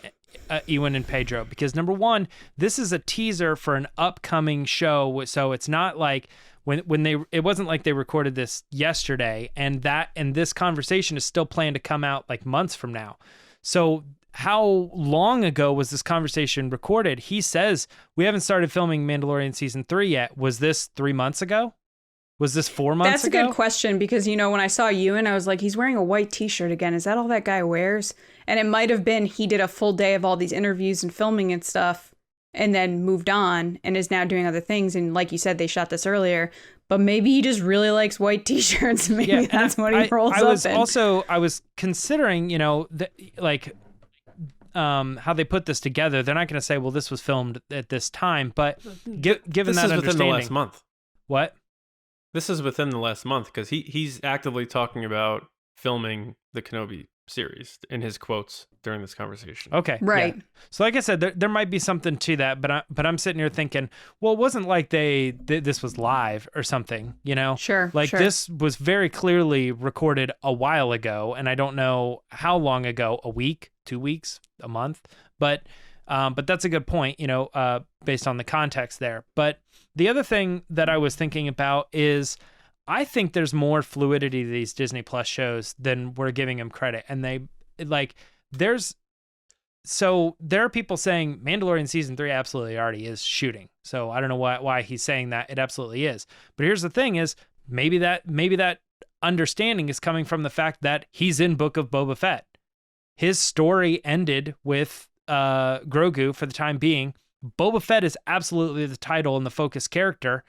Ewan and Pedro? Because number one, this is a teaser for an upcoming show, so it's not like it wasn't like they recorded this yesterday, and this conversation is still planned to come out like months from now. So how long ago was this conversation recorded? He says we haven't started filming Mandalorian season 3 yet. Was this 3 months ago? Was this 4 months ago? That's a good question because, when I saw Ewan, I was like, he's wearing a white t-shirt again. Is that all that guy wears? And it might have been he did a full day of all these interviews and filming and stuff and then moved on and is now doing other things. And like you said, they shot this earlier, but maybe he just really likes white t-shirts. Maybe that's what he rolls up in. I was considering, how they put this together. They're not going to say, well, this was filmed at this time, but given this that is understanding. Within the last month. What? This is within the last month because he's actively talking about filming the Kenobi series in his quotes during this conversation. Okay. Right. Yeah. So like I said, there might be something to that, but I'm sitting here thinking, well, it wasn't like this was live or something, Sure. This was very clearly recorded a while ago, and I don't know how long ago, a week, 2 weeks, a month, but that's a good point, based on the context there. But the other thing that I was thinking about is I think there's more fluidity to these Disney Plus shows than we're giving them credit. And there are people saying Mandalorian season 3 absolutely already is shooting. So I don't know why he's saying that. It absolutely is. But here's the thing is maybe that understanding is coming from the fact that he's in Book of Boba Fett. His story ended with Grogu for the time being. Boba Fett is absolutely the title and the focus character.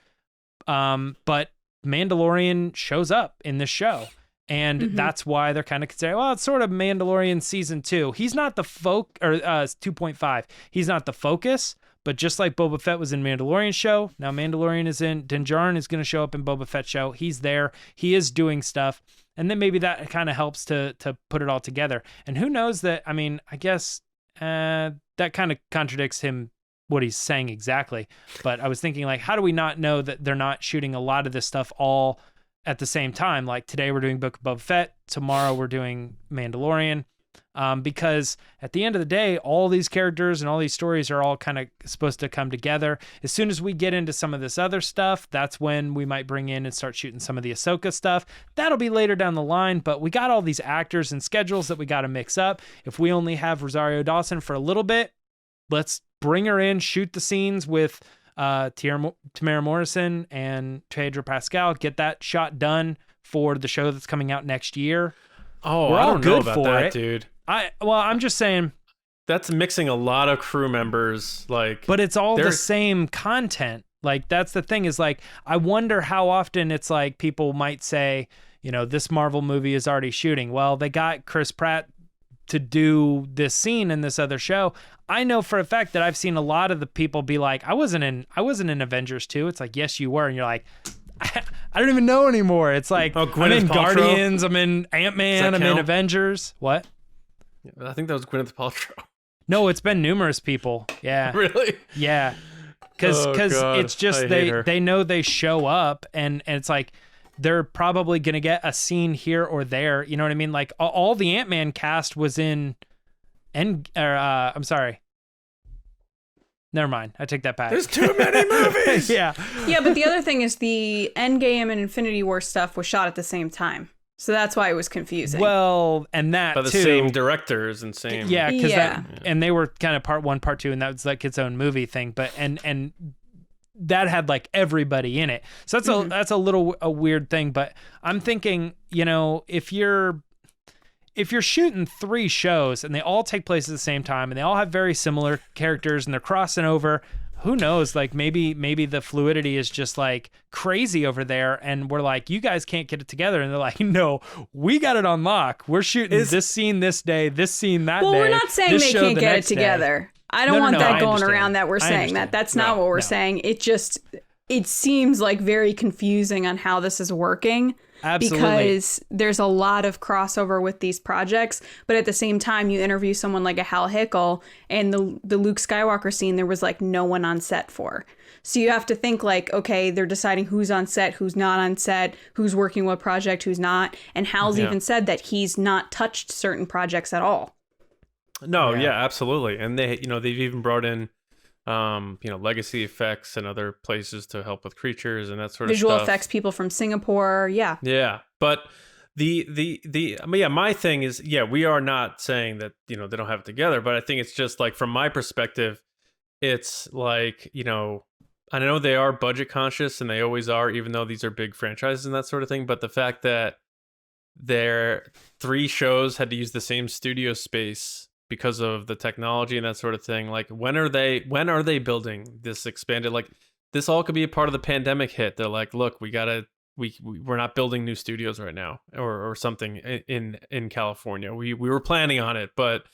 But Mandalorian shows up in this show. And that's why they're kind of considering, well, it's sort of Mandalorian season 2. He's not the 2.5. He's not the focus, but just like Boba Fett was in Mandalorian show, now Mandalorian is in, Din Djarin is going to show up in Boba Fett show. He's there. He is doing stuff. And then maybe that kind of helps to put it all together. And who knows that, I mean, I guess that kind of contradicts him, what he's saying exactly. But I was thinking, like, how do we not know that they're not shooting a lot of this stuff all at the same time? Like today we're doing Book of Boba Fett, tomorrow we're doing Mandalorian, because at the end of the day, all these characters and all these stories are all kind of supposed to come together. As soon as we get into some of this other stuff, that's when we might bring in and start shooting some of the Ahsoka stuff. That'll be later down the line, but we got all these actors and schedules that we got to mix up. If we only have Rosario Dawson for a little bit, let's bring her in, shoot the scenes with Tamara Morrison and Pedro Pascal, get that shot done for the show that's coming out next year. Oh, we're I all don't good know about for that, it, dude. I'm just saying That's mixing a lot of crew members, like. But it's all the same content. Like that's the thing is like I wonder how often it's like people might say, you know, this Marvel movie is already shooting. Well, they got Chris Pratt to do this scene in this other show. I know for a fact that I've seen a lot of the people be like, I wasn't in Avengers 2. It's like, yes, you were. And you're like, I don't even know anymore. It's like, I'm in Paltrow? Guardians, I'm in Ant-Man, I'm in Avengers. What? I think that was Gwyneth Paltrow. No, it's been numerous people. Yeah. Really? Yeah. Because it's just they know they show up and it's like, they're probably going to get a scene here or there. You know what I mean? Like all the Ant-Man cast was in I'm sorry. Never mind. I take that back. There's too many movies. Yeah. Yeah, but the other thing is the Endgame and Infinity War stuff was shot at the same time. So that's why it was confusing. Well, and that by the too. same directors and same. Yeah, and they were kind of part 1, part 2, and that was like its own movie thing. But and that had like everybody in it. So that's a weird thing. But I'm thinking, you know, if you're shooting 3 shows and they all take place at the same time and they all have very similar characters and they're crossing over, who knows? Like maybe the fluidity is just like crazy over there, and we're like, you guys can't get it together, and they're like, no, we got it on lock. We're shooting this scene this day, this scene that day. Well, we're not saying they can't get it together. I don't want that going around that we're saying that. That's not what we're saying. It seems like very confusing on how this is working. Absolutely. Because there's a lot of crossover with these projects, but at the same time, you interview someone like a Hal Hickel, and the Luke Skywalker scene, there was like no one on set for. So you have to think like, okay, they're deciding who's on set, who's not on set, who's working what project, who's not. And Hal's even said that he's not touched certain projects at all. No, yeah, absolutely. And they've even brought in legacy effects and other places to help with creatures and that sort of stuff. Visual effects people from Singapore, yeah. Yeah, but my thing is, we are not saying that, they don't have it together, but I think it's just like, from my perspective, it's like, I know they are budget conscious and they always are, even though these are big franchises and that sort of thing, but the fact that their 3 shows had to use the same studio space because of the technology and that sort of thing. Like, when are they building this expanded? Like, this all could be a part of the pandemic hit. They're like, look, we're not building new studios right now, or something in California. We were planning on it, but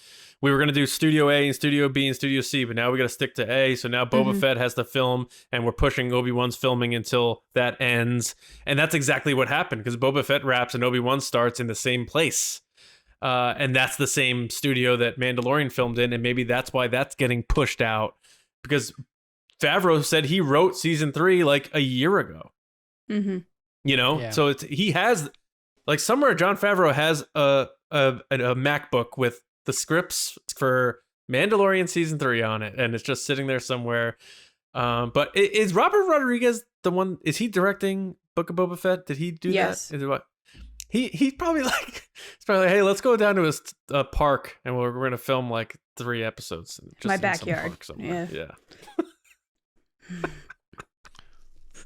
we were going to do Studio A and Studio B and Studio C, but now we got to stick to A. So now Boba Fett has to film, and we're pushing Obi-Wan's filming until that ends. And that's exactly what happened, because Boba Fett wraps and Obi-Wan starts in the same place. And that's the same studio that Mandalorian filmed in, and maybe that's why that's getting pushed out, because Favreau said he wrote season 3 like a year ago. So he has, like, somewhere Jon Favreau has a MacBook with the scripts for Mandalorian season 3 on it, and it's just sitting there somewhere. But is Robert Rodriguez the one? Is he directing Book of Boba Fett? Did he do Yes. that? Is it what? He's probably like, hey, let's go down to a park and we're going to film like 3 episodes. Just My in some backyard. park somewhere. Yeah.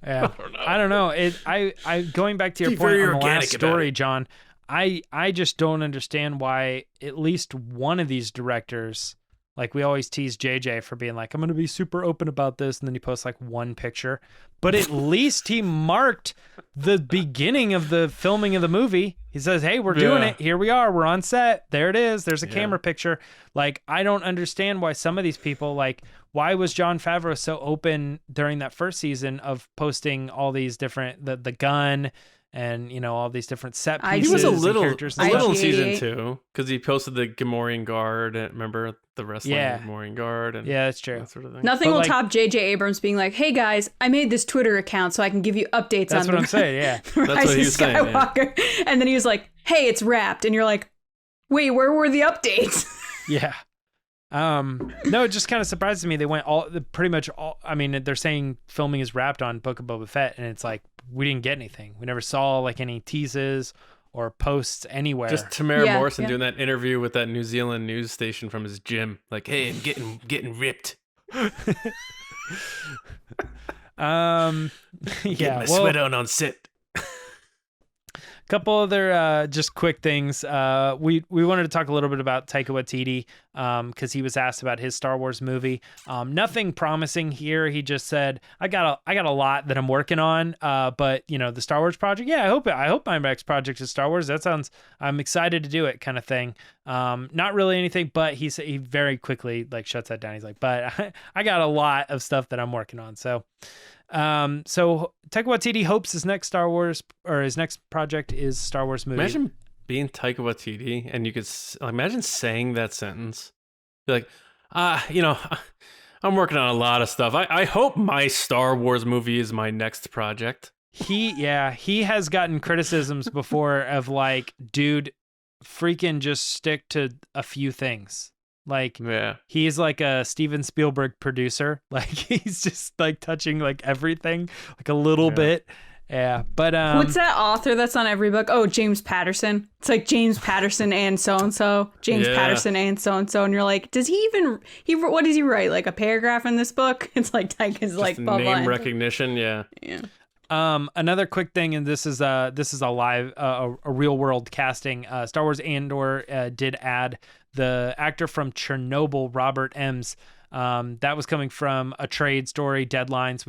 Yeah. I don't know. I going back to your Be point very on the last organic about story, it. John, I just don't understand why at least one of these directors, like we always tease JJ for being like, I'm going to be super open about this. And then he posts like one picture, but at least he marked the beginning of the filming of the movie. He says, hey, we're doing it. Here we are. We're on set. There it is. There's a camera picture. Like, I don't understand why some of these people, like, why was Jon Favreau so open during that first season of posting all these different, the gun and, you know, all these different set pieces. He was a and little characters and in stuff. season 2 because he posted the Gamorrean Guard. Remember the wrestling Gamorrean Guard? And Yeah, that's true. that sort of thing. Nothing But, will like- top J.J. Abrams being like, hey guys, I made this Twitter account so I can give you updates That's on what I'm saying, yeah. the That's Rise what he of was saying, yeah. Skywalker. And then he was like, hey, it's wrapped. And you're like, wait, where were the updates? Yeah. No, it just kind of surprises me. They went pretty much all, I mean, they're saying filming is wrapped on Book of Boba Fett, and it's like, we didn't get anything. We never saw like any teases or posts anywhere. Just Tamara Yeah, Morrison yeah. doing that interview with that New Zealand news station from his gym. Like, hey, I'm getting ripped. Yeah. Getting my Well, sweat on set. couple other just quick things. We wanted to talk a little bit about Taika Waititi because he was asked about his Star Wars movie. Nothing promising here. He just said, I got a lot that I'm working on, but you know, the Star Wars project, I hope my next project is Star Wars. I'm excited to do it, kind of thing. Not really anything, but he very quickly like shuts that down. He's like, but I got a lot of stuff that I'm working on. So Taika Waititi hopes his next Star Wars or his next project is Star Wars movie. Imagine being Taika Waititi and you could imagine saying that sentence. Be like, you know, I'm working on a lot of stuff. I hope my Star Wars movie is my next project. He has gotten criticisms before of like, dude, freaking just stick to a few things. Like, Yeah. he's like a Steven Spielberg producer. Like, he's just like touching like everything, like a little bit. Yeah. But What's that author that's on every book? Oh, James Patterson. It's like James Patterson and so-and-so. James Yeah. Patterson and so-and-so. And you're like, does he even, what does he write? Like a paragraph in this book? It's like Taika's like, Just blah, blah. name recognition. Yeah. Yeah. Another quick thing, and this is a live, a real world casting. Star Wars Andor did add the actor from Chernobyl, Robert Emms. That was coming from a trade story, Deadlines.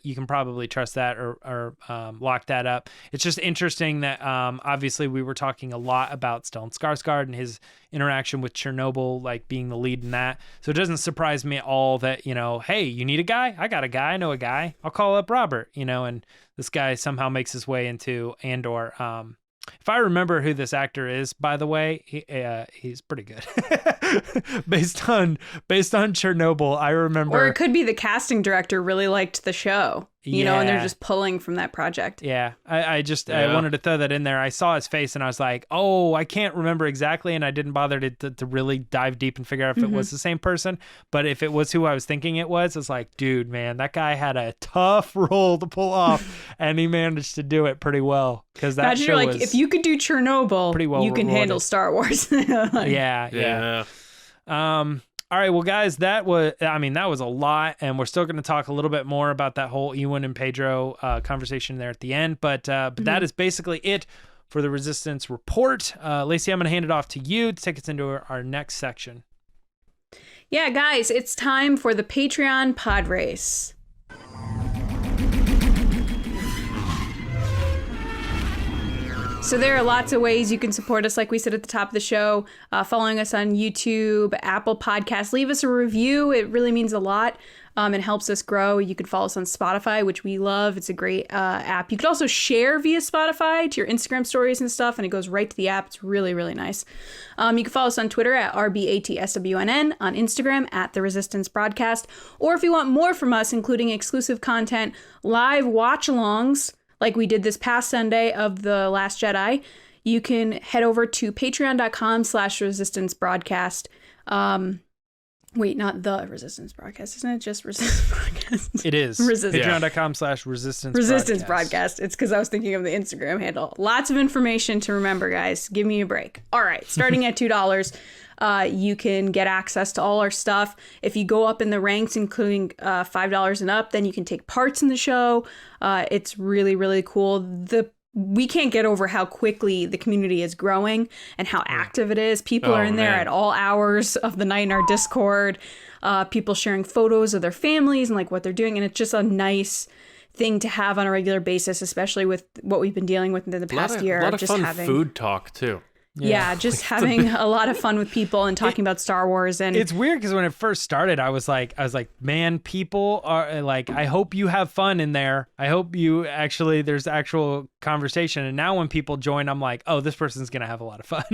You can probably trust that or lock that up. It's just interesting that obviously we were talking a lot about Stellan Skarsgard and his interaction with Chernobyl, like being the lead in that. So it doesn't surprise me at all that, you know, hey, you need a guy? I got a guy. I know a guy. I'll call up Robert, you know, and this guy somehow makes his way into Andor. If I remember who this actor is, by the way, he's pretty good. based on Chernobyl, I remember. Or it could be the casting director really liked the show, you know, and they're Yeah. just pulling from that project. Yeah, I wanted to throw that in there. I saw his face and I was like, oh, I can't remember exactly, and I didn't bother to really dive deep and figure out if it was the same person. But if it was who I was thinking it was like, dude, man, that guy had a tough role to pull off, and he managed to do it pretty well. Because that Imagine show you're like, was if you could do Chernobyl, pretty well you can rewarded. handle Star Wars. yeah. All right, well, guys, that was a lot, and we're still going to talk a little bit more about that whole Ewan and Pedro conversation there at the end, but that is basically it for the Resistance Report. Lacey, I'm going to hand it off to you to take us into our next section. Yeah, guys, it's time for the Patreon pod race. So there are lots of ways you can support us, like we said at the top of the show, following us on YouTube, Apple Podcasts. Leave us a review. It really means a lot. It helps us grow. You can follow us on Spotify, which we love. It's a great app. You can also share via Spotify to your Instagram stories and stuff, and it goes right to the app. It's really, really nice. You can follow us on Twitter at RBATSWNN, on Instagram at The Resistance Broadcast, or if you want more from us, including exclusive content, live watch-alongs, like we did this past Sunday of The Last Jedi, you can head over to patreon.com/resistancebroadcast. Wait, not the Resistance Broadcast. Isn't it just Resistance Broadcast? It is. Resistance. Patreon.com/resistance Broadcast. It's because I was thinking of the Instagram handle. Lots of information to remember, guys. Give me a break. All right. Starting at $2, you can get access to all our stuff. If you go up in the ranks, including $5 and up, then you can take parts in the show. It's really, really cool. We can't get over how quickly the community is growing and how active it is. People are in there at all hours of the night in our Discord. People sharing photos of their families and like what they're doing. And it's just a nice thing to have on a regular basis, especially with what we've been dealing with in the past year. A lot of just fun having food talk too. Yeah, just having a lot of fun with people and talking about Star Wars. And it's weird because when it first started, I was like, man, people are like, I hope you have fun in there. I hope there's actual conversation. And now when people join, I'm like, oh, this person's gonna have a lot of fun.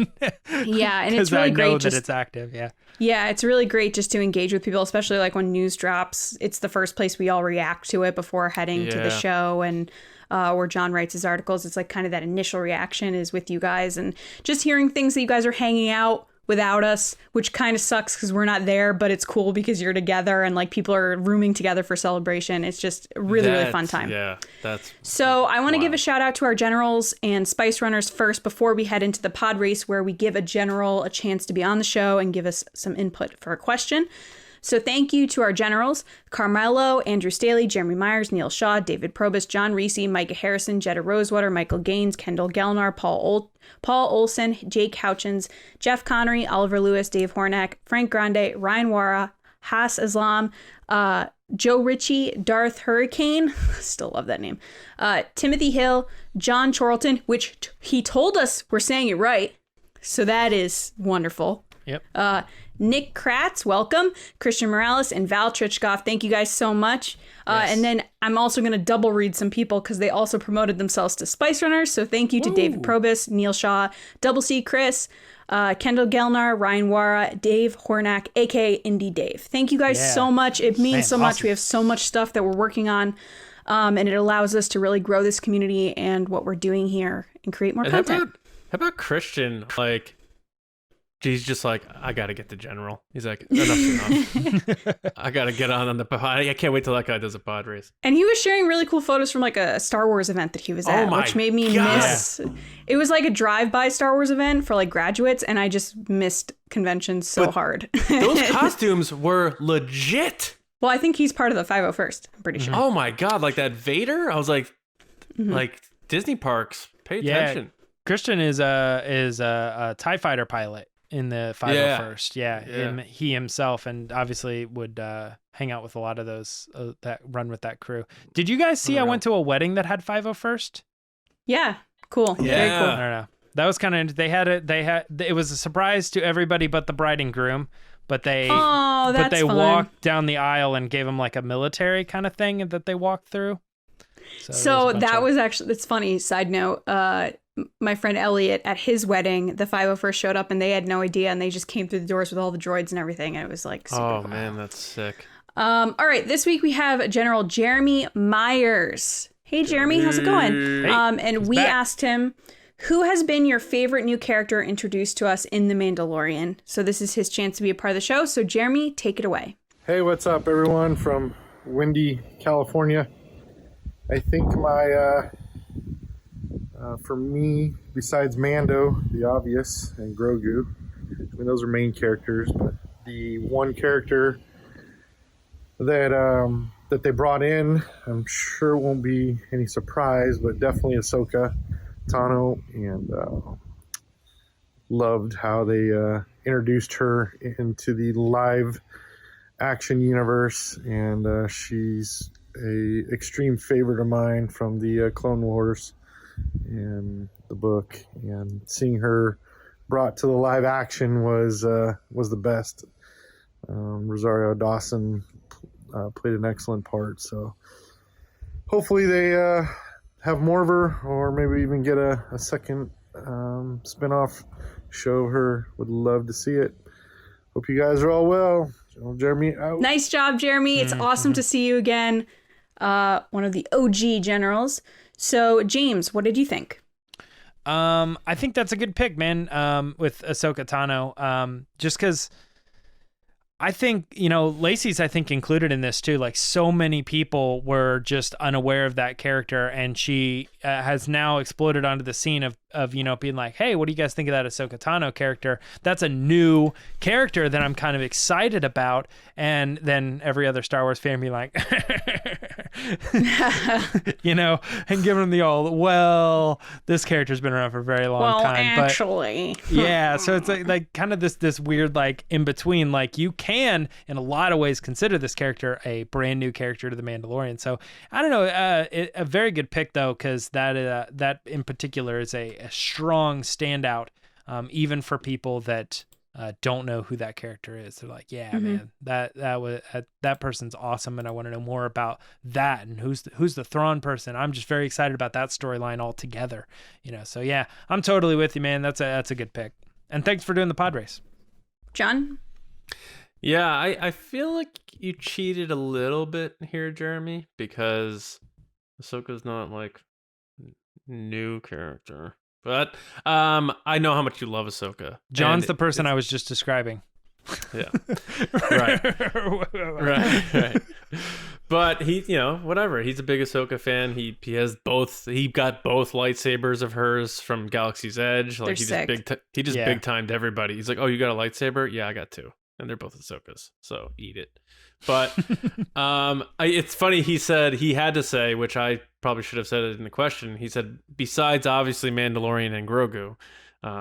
Yeah, and it's really I know great. That it's active. Yeah, it's really great just to engage with people, especially like when news drops. It's the first place we all react to it before heading to the show, and where John writes his articles. It's like kind of that initial reaction is with you guys, and just hearing things that you guys are hanging out without us, which kind of sucks because we're not there, but it's cool because you're together and like people are rooming together for celebration. It's just a really fun time. Yeah, that's so I want to give a shout out to our generals and spice runners first before we head into the pod race, where we give a general a chance to be on the show and give us some input for a question. So thank you to our generals: Carmelo, Andrew Staley, Jeremy Myers, Neil Shaw, David Probus, John Reese, Micah Harrison, Jetta Rosewater, Michael Gaines, Kendall Gelnar, Paul Olson, Jake Houchins, Jeff Connery, Oliver Lewis, Dave Hornack, Frank Grande, Ryan Wara, Haas Islam, Joe Ritchie, Darth Hurricane, still love that name, Timothy Hill, John Charlton, which he told us we're saying it right, so that is wonderful. Yep. Nick Kratz, welcome. Christian Morales and Val Trichkoff, thank you guys so much. Yes. And then I'm also going to double read some people because they also promoted themselves to Spice Runners. So thank you to David Probus, Neil Shaw, Double C Chris, Kendall Gelnar, Ryan Wara, Dave Hornack, aka Indie Dave. Thank you guys so much. It means so much. We have so much stuff that we're working on. And it allows us to really grow this community and what we're doing here and create more content. How about Christian? Like, he's just like, I gotta get the general. He's like, enough's enough. I gotta get on the pod. I can't wait till that guy does a pod race. And he was sharing really cool photos from like a Star Wars event that he was at, which made me miss. It was like a drive-by Star Wars event for like graduates, and I just missed conventions so hard. Those costumes were legit. Well, I think he's part of the 501st. I'm pretty sure. Oh my god, like that Vader. I was like, like Disney parks. Pay attention. Christian is a TIE fighter pilot in the 501st. Yeah. He himself, and obviously would hang out with a lot of those that run with that crew. Did you guys see I went to a wedding that had 501st? Yeah. Cool. Yeah. Very cool. I don't know. That was kind of, it was a surprise to everybody but the bride and groom, but they fun. walked down the aisle and gave them like a military kind of thing that they walked through. So that was actually, it's funny, side note, my friend Elliot at his wedding, the 501st showed up and they had no idea, and they just came through the doors with all the droids and everything, and it was like super cool. Man, that's sick. All right, this week we have General Jeremy Myers. Hey Jeremy, how's it going? Hey, and we asked him, who has been your favorite new character introduced to us in The Mandalorian? So this is his chance to be a part of the show. So Jeremy, take it away. Hey, what's up everyone from windy California? I think my for me, besides Mando, the obvious, and Grogu, I mean, those are main characters, but the one character that that they brought in, I'm sure it won't be any surprise, but definitely Ahsoka Tano, and loved how they introduced her into the live action universe, and she's a extreme favorite of mine from the Clone Wars and the book, and seeing her brought to the live action was the best. Rosario Dawson played an excellent part, so hopefully they have more of her, or maybe even get a second spin-off show of her. Would love to see it. Hope you guys are all well. Jeremy out. Nice job, Jeremy. It's awesome to see you again. One of the OG generals. So, James, what did you think? I think that's a good pick, man. With Ahsoka Tano, just because I think, Lacey's, I think, included in this too. Like, so many people were just unaware of that character, and she has now exploded onto the scene of being like, hey, what do you guys think of that Ahsoka Tano character? That's a new character that I'm kind of excited about. And then every other Star Wars fan be like, and giving them the old, well, this character's been around for a very long time. Actually. But yeah, so it's like kind of this weird, like, in between, like, you can in a lot of ways consider this character a brand new character to the Mandalorian. So I don't know, a very good pick though, because that in particular is a strong standout, even for people that don't know who that character is. They're like, yeah, man, that person's awesome, and I want to know more about that, and who's the Thrawn person. I'm just very excited about that storyline altogether. So yeah, I'm totally with you, man. That's a good pick, and thanks for doing the pod race, John. Yeah, I feel like you cheated a little bit here, Jeremy, because Ahsoka's not like new character. But I know how much you love Ahsoka. John's the person I was just describing. Yeah. Right. But he, whatever. He's a big Ahsoka fan. He has both. He got both lightsabers of hers from Galaxy's Edge. Like, They're he sick. just big timed everybody. He's like, oh, you got a lightsaber? Yeah, I got two, and they're both Ahsokas. So eat it. But it's funny. He said he had to say, which I probably should have said it in the question. He said, besides obviously Mandalorian and Grogu,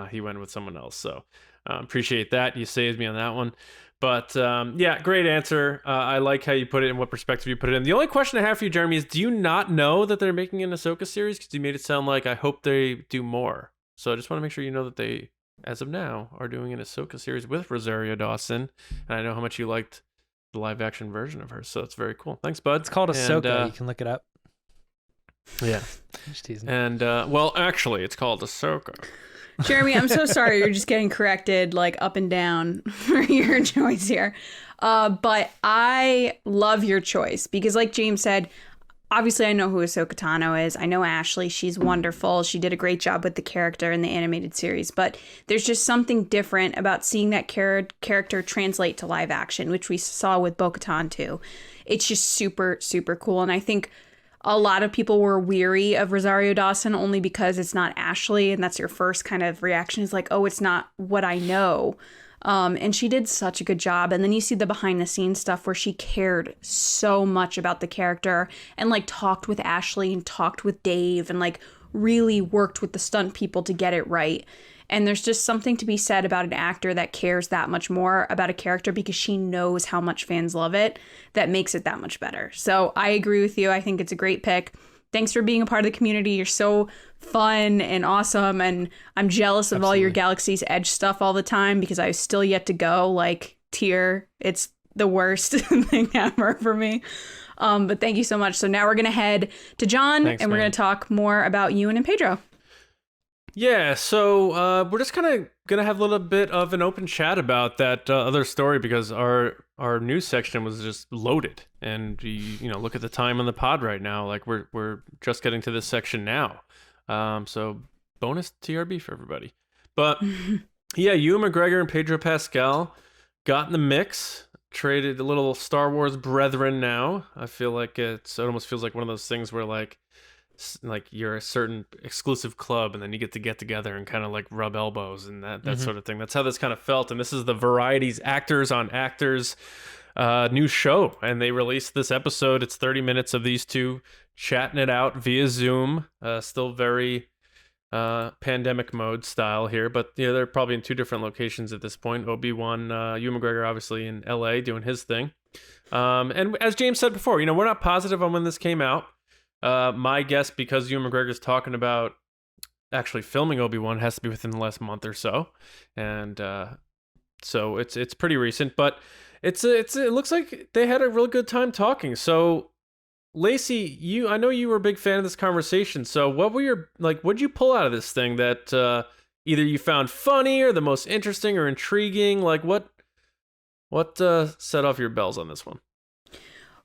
he went with someone else. So appreciate that. You saved me on that one. But yeah, great answer. I like how you put it and what perspective you put it in. The only question I have for you, Jeremy, is do you not know that they're making an Ahsoka series? Because you made it sound like I hope they do more. So I just want to make sure you know that they, as of now, are doing an Ahsoka series with Rosario Dawson. And I know how much you liked the live action version of her, so it's very cool. Thanks, bud. It's called Ahsoka. You can look it up. Yeah. Just teasing. And well, actually, it's called Ahsoka. Jeremy, I'm so sorry. You're just getting corrected like up and down for your choice here. But I love your choice because, like James said, obviously I know who Ahsoka Tano is. I know Ashley. She's wonderful. She did a great job with the character in the animated series. But there's just something different about seeing that character translate to live action, which we saw with Bo-Katan too. It's just super, super cool. And I think a lot of people were weary of Rosario Dawson only because it's not Ashley. And that's your first kind of reaction is like, oh, it's not what I know. And she did such a good job. And then you see the behind the scenes stuff where she cared so much about the character and like talked with Ashley and talked with Dave and like really worked with the stunt people to get it right. And there's just something to be said about an actor that cares that much more about a character because she knows how much fans love it. That makes it that much better. So I agree with you. I think it's a great pick. Thanks for being a part of the community. You're so fun and awesome. And I'm jealous of all your Galaxy's Edge stuff all the time because I've still yet to go. Like, tier, it's the worst thing ever for me. But thank you so much. So now we're going to head to John. Thanks, and we're going to talk more about Ewan and Pedro. Yeah, so we're just kind of going to have a little bit of an open chat about that other story because our news section was just loaded. And, you know, look at the time on the pod right now. Like, we're just getting to this section now. So bonus TRB for everybody. But, yeah, Ewan McGregor and Pedro Pascal got in the mix. Traded a little Star Wars brethren now. I feel like it almost feels like one of those things where, like you're a certain exclusive club and then you get together and kind of like rub elbows and that sort of thing. That's how this kind of felt. And this is the Variety's Actors on Actors new show. And they released this episode. It's 30 minutes of these two chatting it out via Zoom. Still very pandemic mode style here, but you know, they're probably in two different locations at this point. Obi-Wan, Ewan McGregor obviously in LA doing his thing. And as James said before, you know, we're not positive on when this came out. My guess, because Ewan McGregor is talking about actually filming Obi-Wan, has to be within the last month or so, and so it's pretty recent. But it looks like they had a real good time talking. So, Lacey, I know you were a big fan of this conversation. So, what were what'd you pull out of this thing that either you found funny or the most interesting or intriguing? Like, what set off your bells on this one?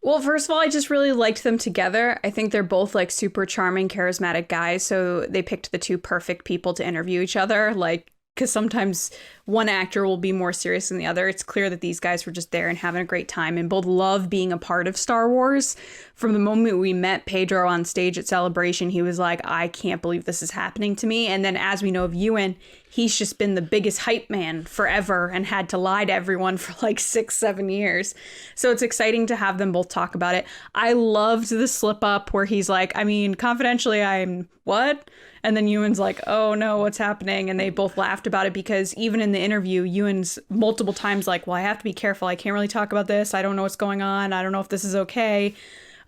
Well, first of all, I just really liked them together. I think they're both like super charming, charismatic guys. So they picked the two perfect people to interview each other. Like, because sometimes one actor will be more serious than the other. It's clear that these guys were just there and having a great time and both love being a part of Star Wars. From the moment we met Pedro on stage at Celebration, he was like, I can't believe this is happening to me. And then as we know of Ewan, he's just been the biggest hype man forever and had to lie to everyone for like 6-7 years. So it's exciting to have them both talk about it. I loved the slip up where he's like, I mean, confidentially, I'm what? And then Ewan's like, oh no, what's happening? And they both laughed about it because even in the interview, Ewan's multiple times like, well, I have to be careful. I can't really talk about this. I don't know what's going on. I don't know if this is okay.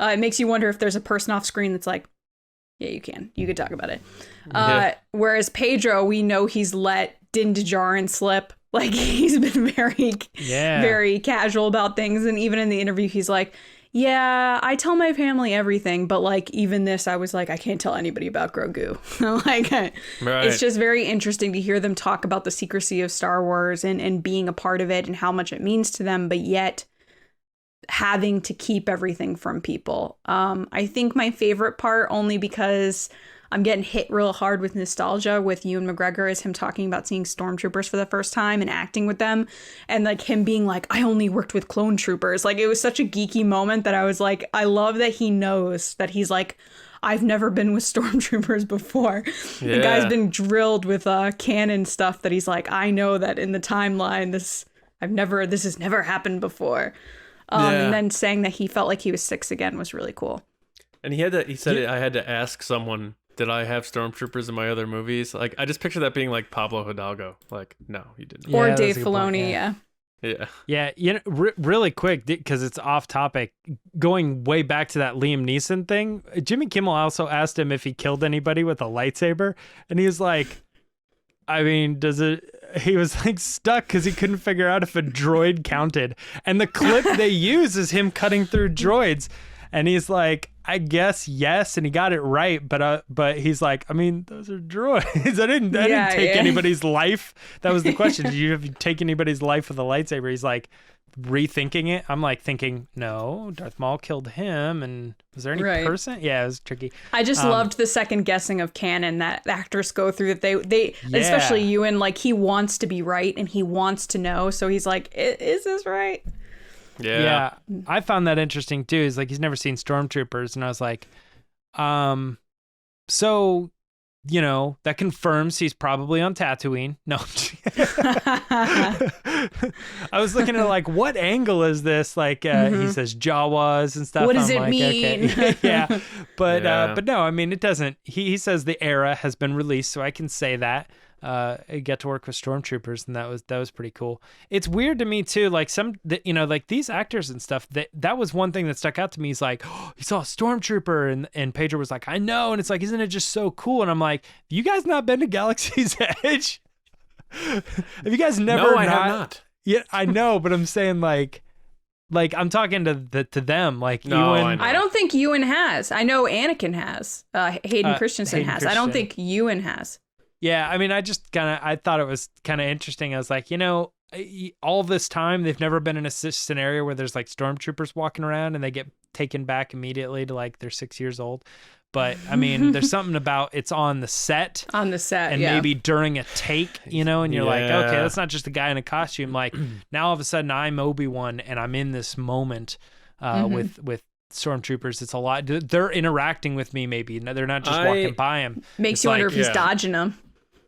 It makes you wonder if there's a person off screen that's like, yeah, you can. You could talk about it. Whereas Pedro, we know he's let Din Djarin slip. Like he's been very casual about things. And even in the interview, he's like, yeah, I tell my family everything, but like even this, I was like, I can't tell anybody about Grogu. It's just very interesting to hear them talk about the secrecy of Star Wars and being a part of it and how much it means to them, but yet having to keep everything from people. I think my favorite part, only because I'm getting hit real hard with nostalgia with Ewan McGregor, is him talking about seeing stormtroopers for the first time and acting with them. And like him being like, I only worked with clone troopers. Like it was such a geeky moment that I was like, I love that he knows that he's like, I've never been with stormtroopers before. Yeah. The guy's been drilled with canon stuff that he's like, I know that in the timeline, this has never happened before. And then saying that he felt like he was 6 again was really cool. And he said, I had to ask someone, did I have stormtroopers in my other movies? Like, I just picture that being like Pablo Hidalgo. Like, no, you didn't. Or Dave Filoni, Yeah, you know, really quick, because it's off topic, going way back to that Liam Neeson thing, Jimmy Kimmel also asked him if he killed anybody with a lightsaber. And he was like, I mean, he was like stuck because he couldn't figure out if a droid counted. And the clip they use is him cutting through droids. And he's like, I guess yes, and he got it right, but he's like, I mean, those are droids. I didn't take anybody's life. That was the question. Did you take anybody's life with a lightsaber? He's like rethinking it. I'm like thinking, no, Darth Maul killed him, and was there any person? Yeah, it was tricky. I just loved the second guessing of canon that actors go through. That they especially Ewan, like he wants to be right and he wants to know, so he's like, is this right? Yeah, I found that interesting too. Is like he's never seen stormtroopers, and I was like, so you know that confirms he's probably on Tatooine. No, I was looking at like what angle is this? Like he says Jawas and stuff. What does it mean? Okay. But no, I mean it doesn't. He says the era has been released, so I can say that. I get to work with stormtroopers, and that was pretty cool. It's weird to me too, like like these actors and stuff, that was one thing that stuck out to me. He's like, oh, he saw a stormtrooper, and Pedro was like, I know, and it's like, isn't it just so cool? And I'm like, you guys not been to Galaxy's Edge? Have you guys never? No, I have not. Yeah, I know, but I'm saying like I'm talking to them, like no, Ewan. I don't think Ewan has. I know Anakin has. Hayden Christensen has. I don't think Ewan has. Yeah, I mean, I thought it was kind of interesting. I was like, all this time, they've never been in a scenario where there's like stormtroopers walking around and they get taken back immediately to like they're 6 years old. But I mean, there's something about it's on the set. On the set, and maybe during a take, and you're like, okay, that's not just a guy in a costume. Like now all of a sudden I'm Obi-Wan and I'm in this moment with stormtroopers. It's a lot. They're interacting with me. Maybe they're not just walking by him. Makes you wonder if he's dodging them.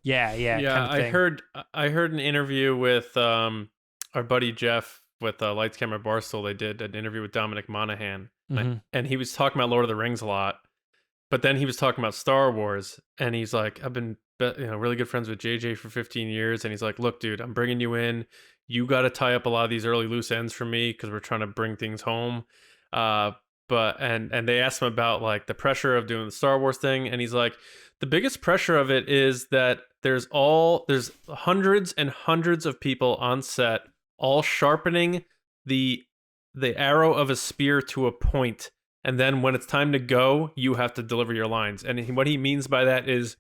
Yeah. Kind of I heard an interview with our buddy Jeff with Lights Camera Barstool. They did an interview with Dominic Monaghan, and he was talking about Lord of the Rings a lot, but then he was talking about Star Wars, and he's like, I've been really good friends with JJ for 15 years, and he's like, look, dude, I'm bringing you in. You got to tie up a lot of these early loose ends for me because we're trying to bring things home. But they asked him about like the pressure of doing the Star Wars thing, and he's like, the biggest pressure of it is that there's hundreds and hundreds of people on set all sharpening the arrow of a spear to a point, and then when it's time to go, you have to deliver your lines. And what he means by that is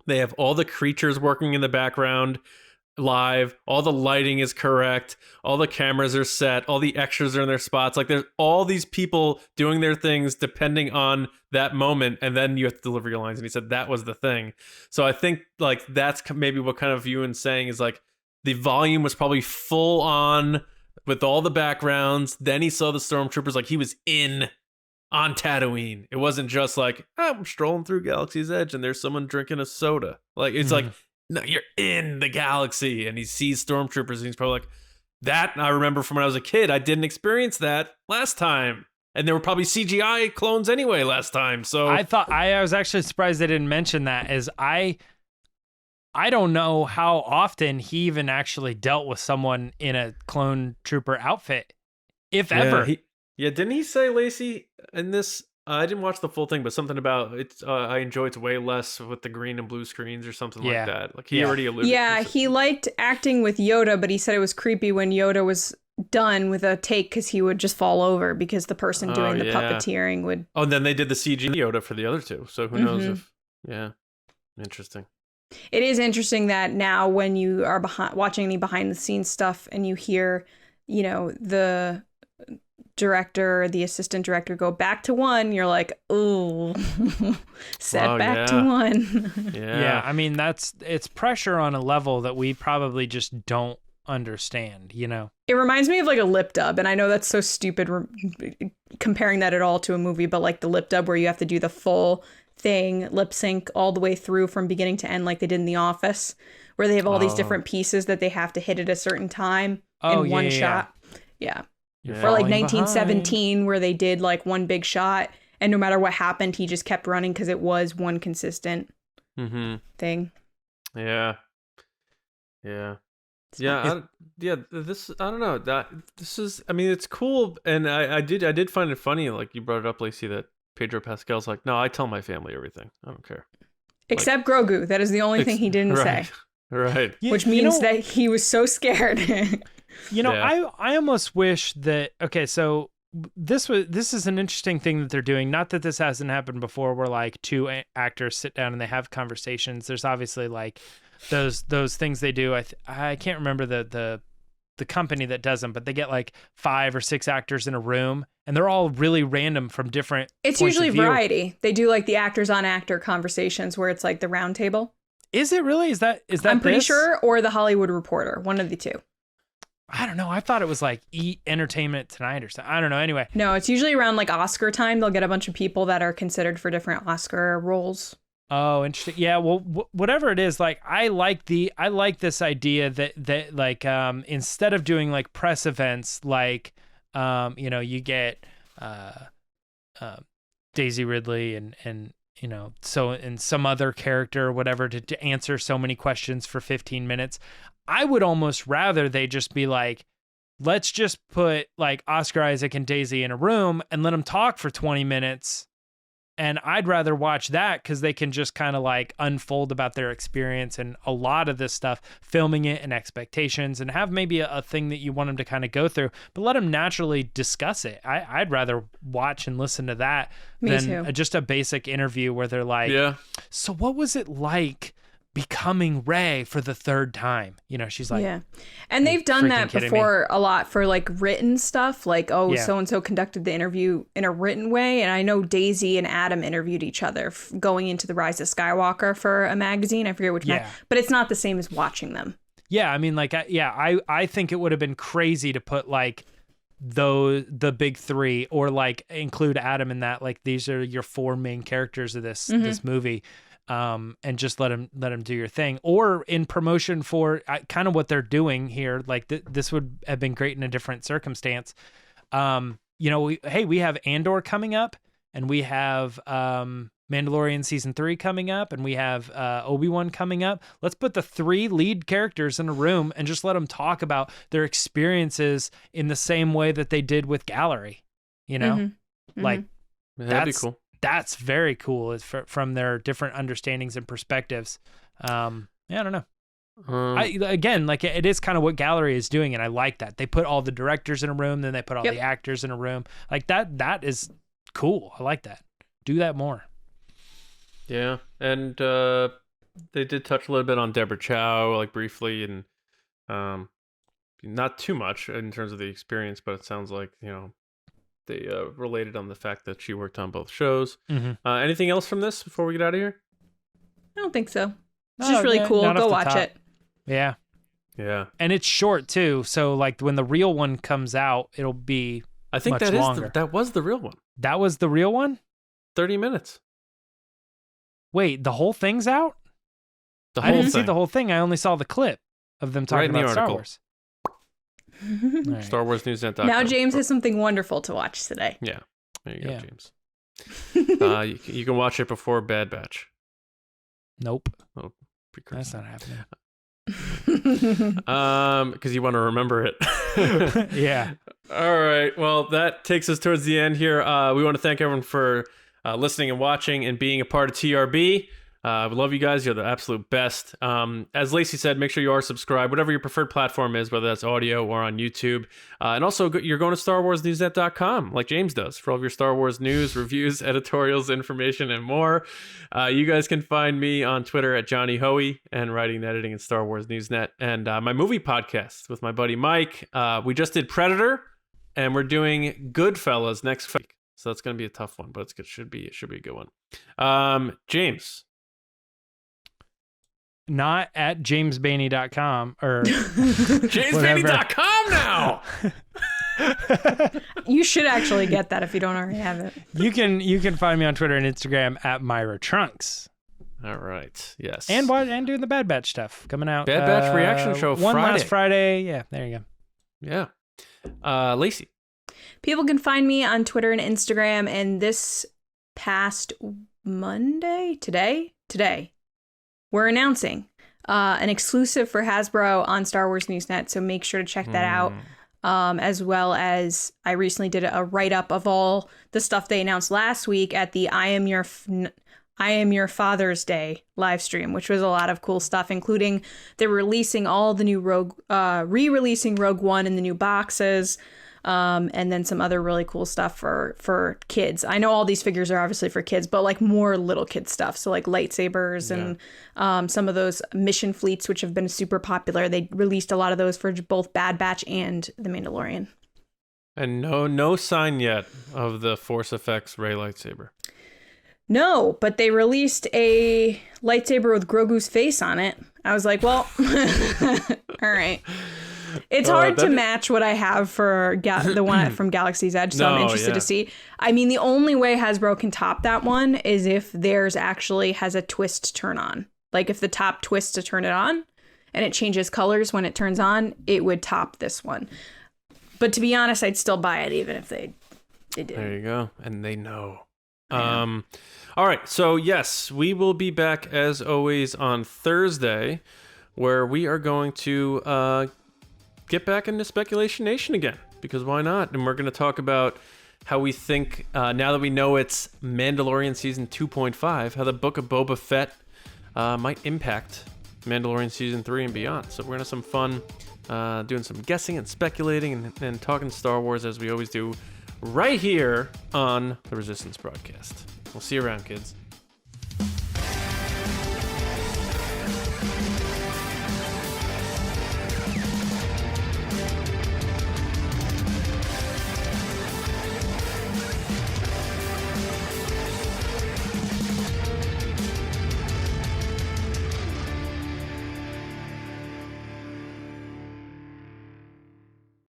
they have all the creatures working in the background. live, all the lighting is correct, all the cameras are set, all the extras are in their spots. Like there's all these people doing their things depending on that moment, and then you have to deliver your lines. And he said that was the thing. So I think like that's maybe what kind of Ewan's saying is like the volume was probably full on with all the backgrounds. Then he saw the stormtroopers, like he was on Tatooine. It wasn't just like, oh, I'm strolling through Galaxy's Edge and there's someone drinking a soda. Like it's like, no, you're in the galaxy, and he sees stormtroopers, and he's probably like, that I remember from when I was a kid. I didn't experience that last time, and there were probably CGI clones anyway last time. So I was actually surprised they didn't mention that. As I don't know how often he even actually dealt with someone in a clone trooper outfit, if ever. Didn't he say, Lacey, in this? I didn't watch the full thing, but something about it. I enjoy it's way less with the green and blue screens or something like that. Like he already alluded. Yeah, he liked acting with Yoda, but he said it was creepy when Yoda was done with a take because he would just fall over because the person doing the puppeteering would. Oh, and then they did the CG Yoda for the other two. So who knows if? Yeah, interesting. It is interesting that now when you are watching any behind the scenes stuff and you hear, the director, the assistant director go back to one, you're like, ooh, back to one. Yeah, I mean it's pressure on a level that we probably just don't understand. It reminds me of like a lip dub, and I know that's so stupid comparing that at all to a movie, but like the lip dub where you have to do the full thing, lip sync all the way through from beginning to end, like they did in The Office, where they have all these different pieces that they have to hit at a certain time in one shot. Yeah. Or like 1917 where they did like one big shot, and no matter what happened, he just kept running because it was one consistent thing. Yeah. This, I don't know, this is, I mean, it's cool, and I did find it funny, like you brought it up, Lacey, that Pedro Pascal's like, no, I tell my family everything. I don't care. Except Grogu. That is the only thing he didn't say. Right. Which means that he was so scared. I almost wish that, okay, so this is an interesting thing that they're doing. Not that this hasn't happened before, where like two actors sit down and they have conversations. There's obviously like those things they do. I can't remember the company that does them, but they get like 5 or 6 actors in a room, and they're all really random from different. It's usually Variety. They do like the actors on actor conversations where it's like the round table. Is it really? Is that? I'm pretty sure, or the Hollywood Reporter, one of the two. I don't know. I thought it was like Eat Entertainment Tonight or something. I don't know. Anyway. No, it's usually around like Oscar time. They'll get a bunch of people that are considered for different Oscar roles. Oh, interesting. Yeah. Well, whatever it is, like I like this idea that like instead of doing like press events, like you get Daisy Ridley and so and some other character or whatever to answer so many questions for 15 minutes. I would almost rather they just be like, let's just put like Oscar Isaac and Daisy in a room and let them talk for 20 minutes. And I'd rather watch that because they can just kind of like unfold about their experience and a lot of this stuff, filming it and expectations, and have maybe a thing that you want them to kind of go through, but let them naturally discuss it. I'd rather watch and listen to that than just a basic interview where they're like, so what was it like becoming Rey for the 3rd time? She's like, and they've done that before a lot for like written stuff, like so and so conducted the interview in a written way. And I know Daisy and Adam interviewed each other going into the Rise of Skywalker for a magazine. I forget which one, but it's not the same as watching them. I mean, like I think it would have been crazy to put like the big 3 or like include Adam in that, like these are your 4 main characters of this movie. And just let them do your thing, or in promotion for kind of what they're doing here. Like this would have been great in a different circumstance. We have Andor coming up, and we have Mandalorian season 3 coming up, and we have Obi-Wan coming up. Let's put the 3 lead characters in a room and just let them talk about their experiences in the same way that they did with Gallery. Like that'd be cool. That's very cool. It's from their different understandings and perspectives. I don't know. It is kind of what Gallery is doing, and I like that. They put all the directors in a room, then they put all the actors in a room. Like that is cool. I like that. Do that more. Yeah, and they did touch a little bit on Deborah Chow, like briefly, and Not too much in terms of the experience, but it sounds like, they related on the fact that she worked on both shows. Anything else from this before we get out of here? I don't think so. It's just really cool. Go watch it. Yeah. Yeah. And it's short too, so like when the real one comes out, it'll be I think much longer. that was the real one. That was the real one? 30 minutes. Wait, the whole thing's out? I didn't see the whole thing. I only saw the clip of them talking about Star Wars. Right. StarWarsNewsNet.com. Now James has something wonderful to watch today. Yeah. There you go, James. You can watch it before Bad Batch. Nope. Oh, that's not happening. Because you want to remember it. Yeah. All right. Well, that takes us towards the end here. We want to thank everyone for listening and watching and being a part of TRB. We love you guys. You're the absolute best. As Lacey said, make sure you are subscribed, whatever your preferred platform is, whether that's audio or on YouTube. And also, you're going to StarWarsNewsNet.com, like James does, for all of your Star Wars news, reviews, editorials, information, and more. You guys can find me on Twitter at Johnny Hoey and writing and editing at Star Wars Newsnet. And my movie podcast with my buddy Mike. We just did Predator, and we're doing Goodfellas next week. So that's going to be a tough one, but it's good. It should be a good one. James. Not at jamesbaney.com or jamesbaney.com now. You should actually get that if you don't already have it. You can find me on Twitter and Instagram at Myra Trunks. All right. Yes. And doing the Bad Batch stuff coming out. Bad Batch reaction show one Friday. last Friday. Yeah, there you go. Yeah. Lacey. People can find me on Twitter and Instagram, and this past Monday, today, we're announcing an exclusive for Hasbro on Star Wars Newsnet, so make sure to check that out. As well as I recently did a write-up of all the stuff they announced last week at the I Am Your Father's Day live stream, which was a lot of cool stuff, including they're releasing all the new re-releasing Rogue One in the new boxes. And then some other really cool stuff for kids. I know all these figures are obviously for kids, but like more little kid stuff. So like lightsabers and some of those mission fleets, which have been super popular. They released a lot of those for both Bad Batch and The Mandalorian. And no sign yet of the Force Effects Rey lightsaber. No, but they released a lightsaber with Grogu's face on it. I was like, well, all right. It's hard to match what I have for the one from Galaxy's Edge, so I'm interested to see. I mean, the only way Hasbro can top that one is if theirs actually has a twist turn on. Like if the top twists to turn it on and it changes colors when it turns on, it would top this one. But to be honest, I'd still buy it even if they did. There you go. And they know. All right. So, yes, we will be back as always on Thursday, where we are going to get back into Speculation Nation again, because why not? And we're going to talk about how we think, now that we know it's Mandalorian Season 2.5, how the Book of Boba Fett might impact Mandalorian Season 3 and beyond. So we're going to have some fun doing some guessing and speculating and talking Star Wars as we always do right here on the Resistance broadcast. We'll see you around, kids.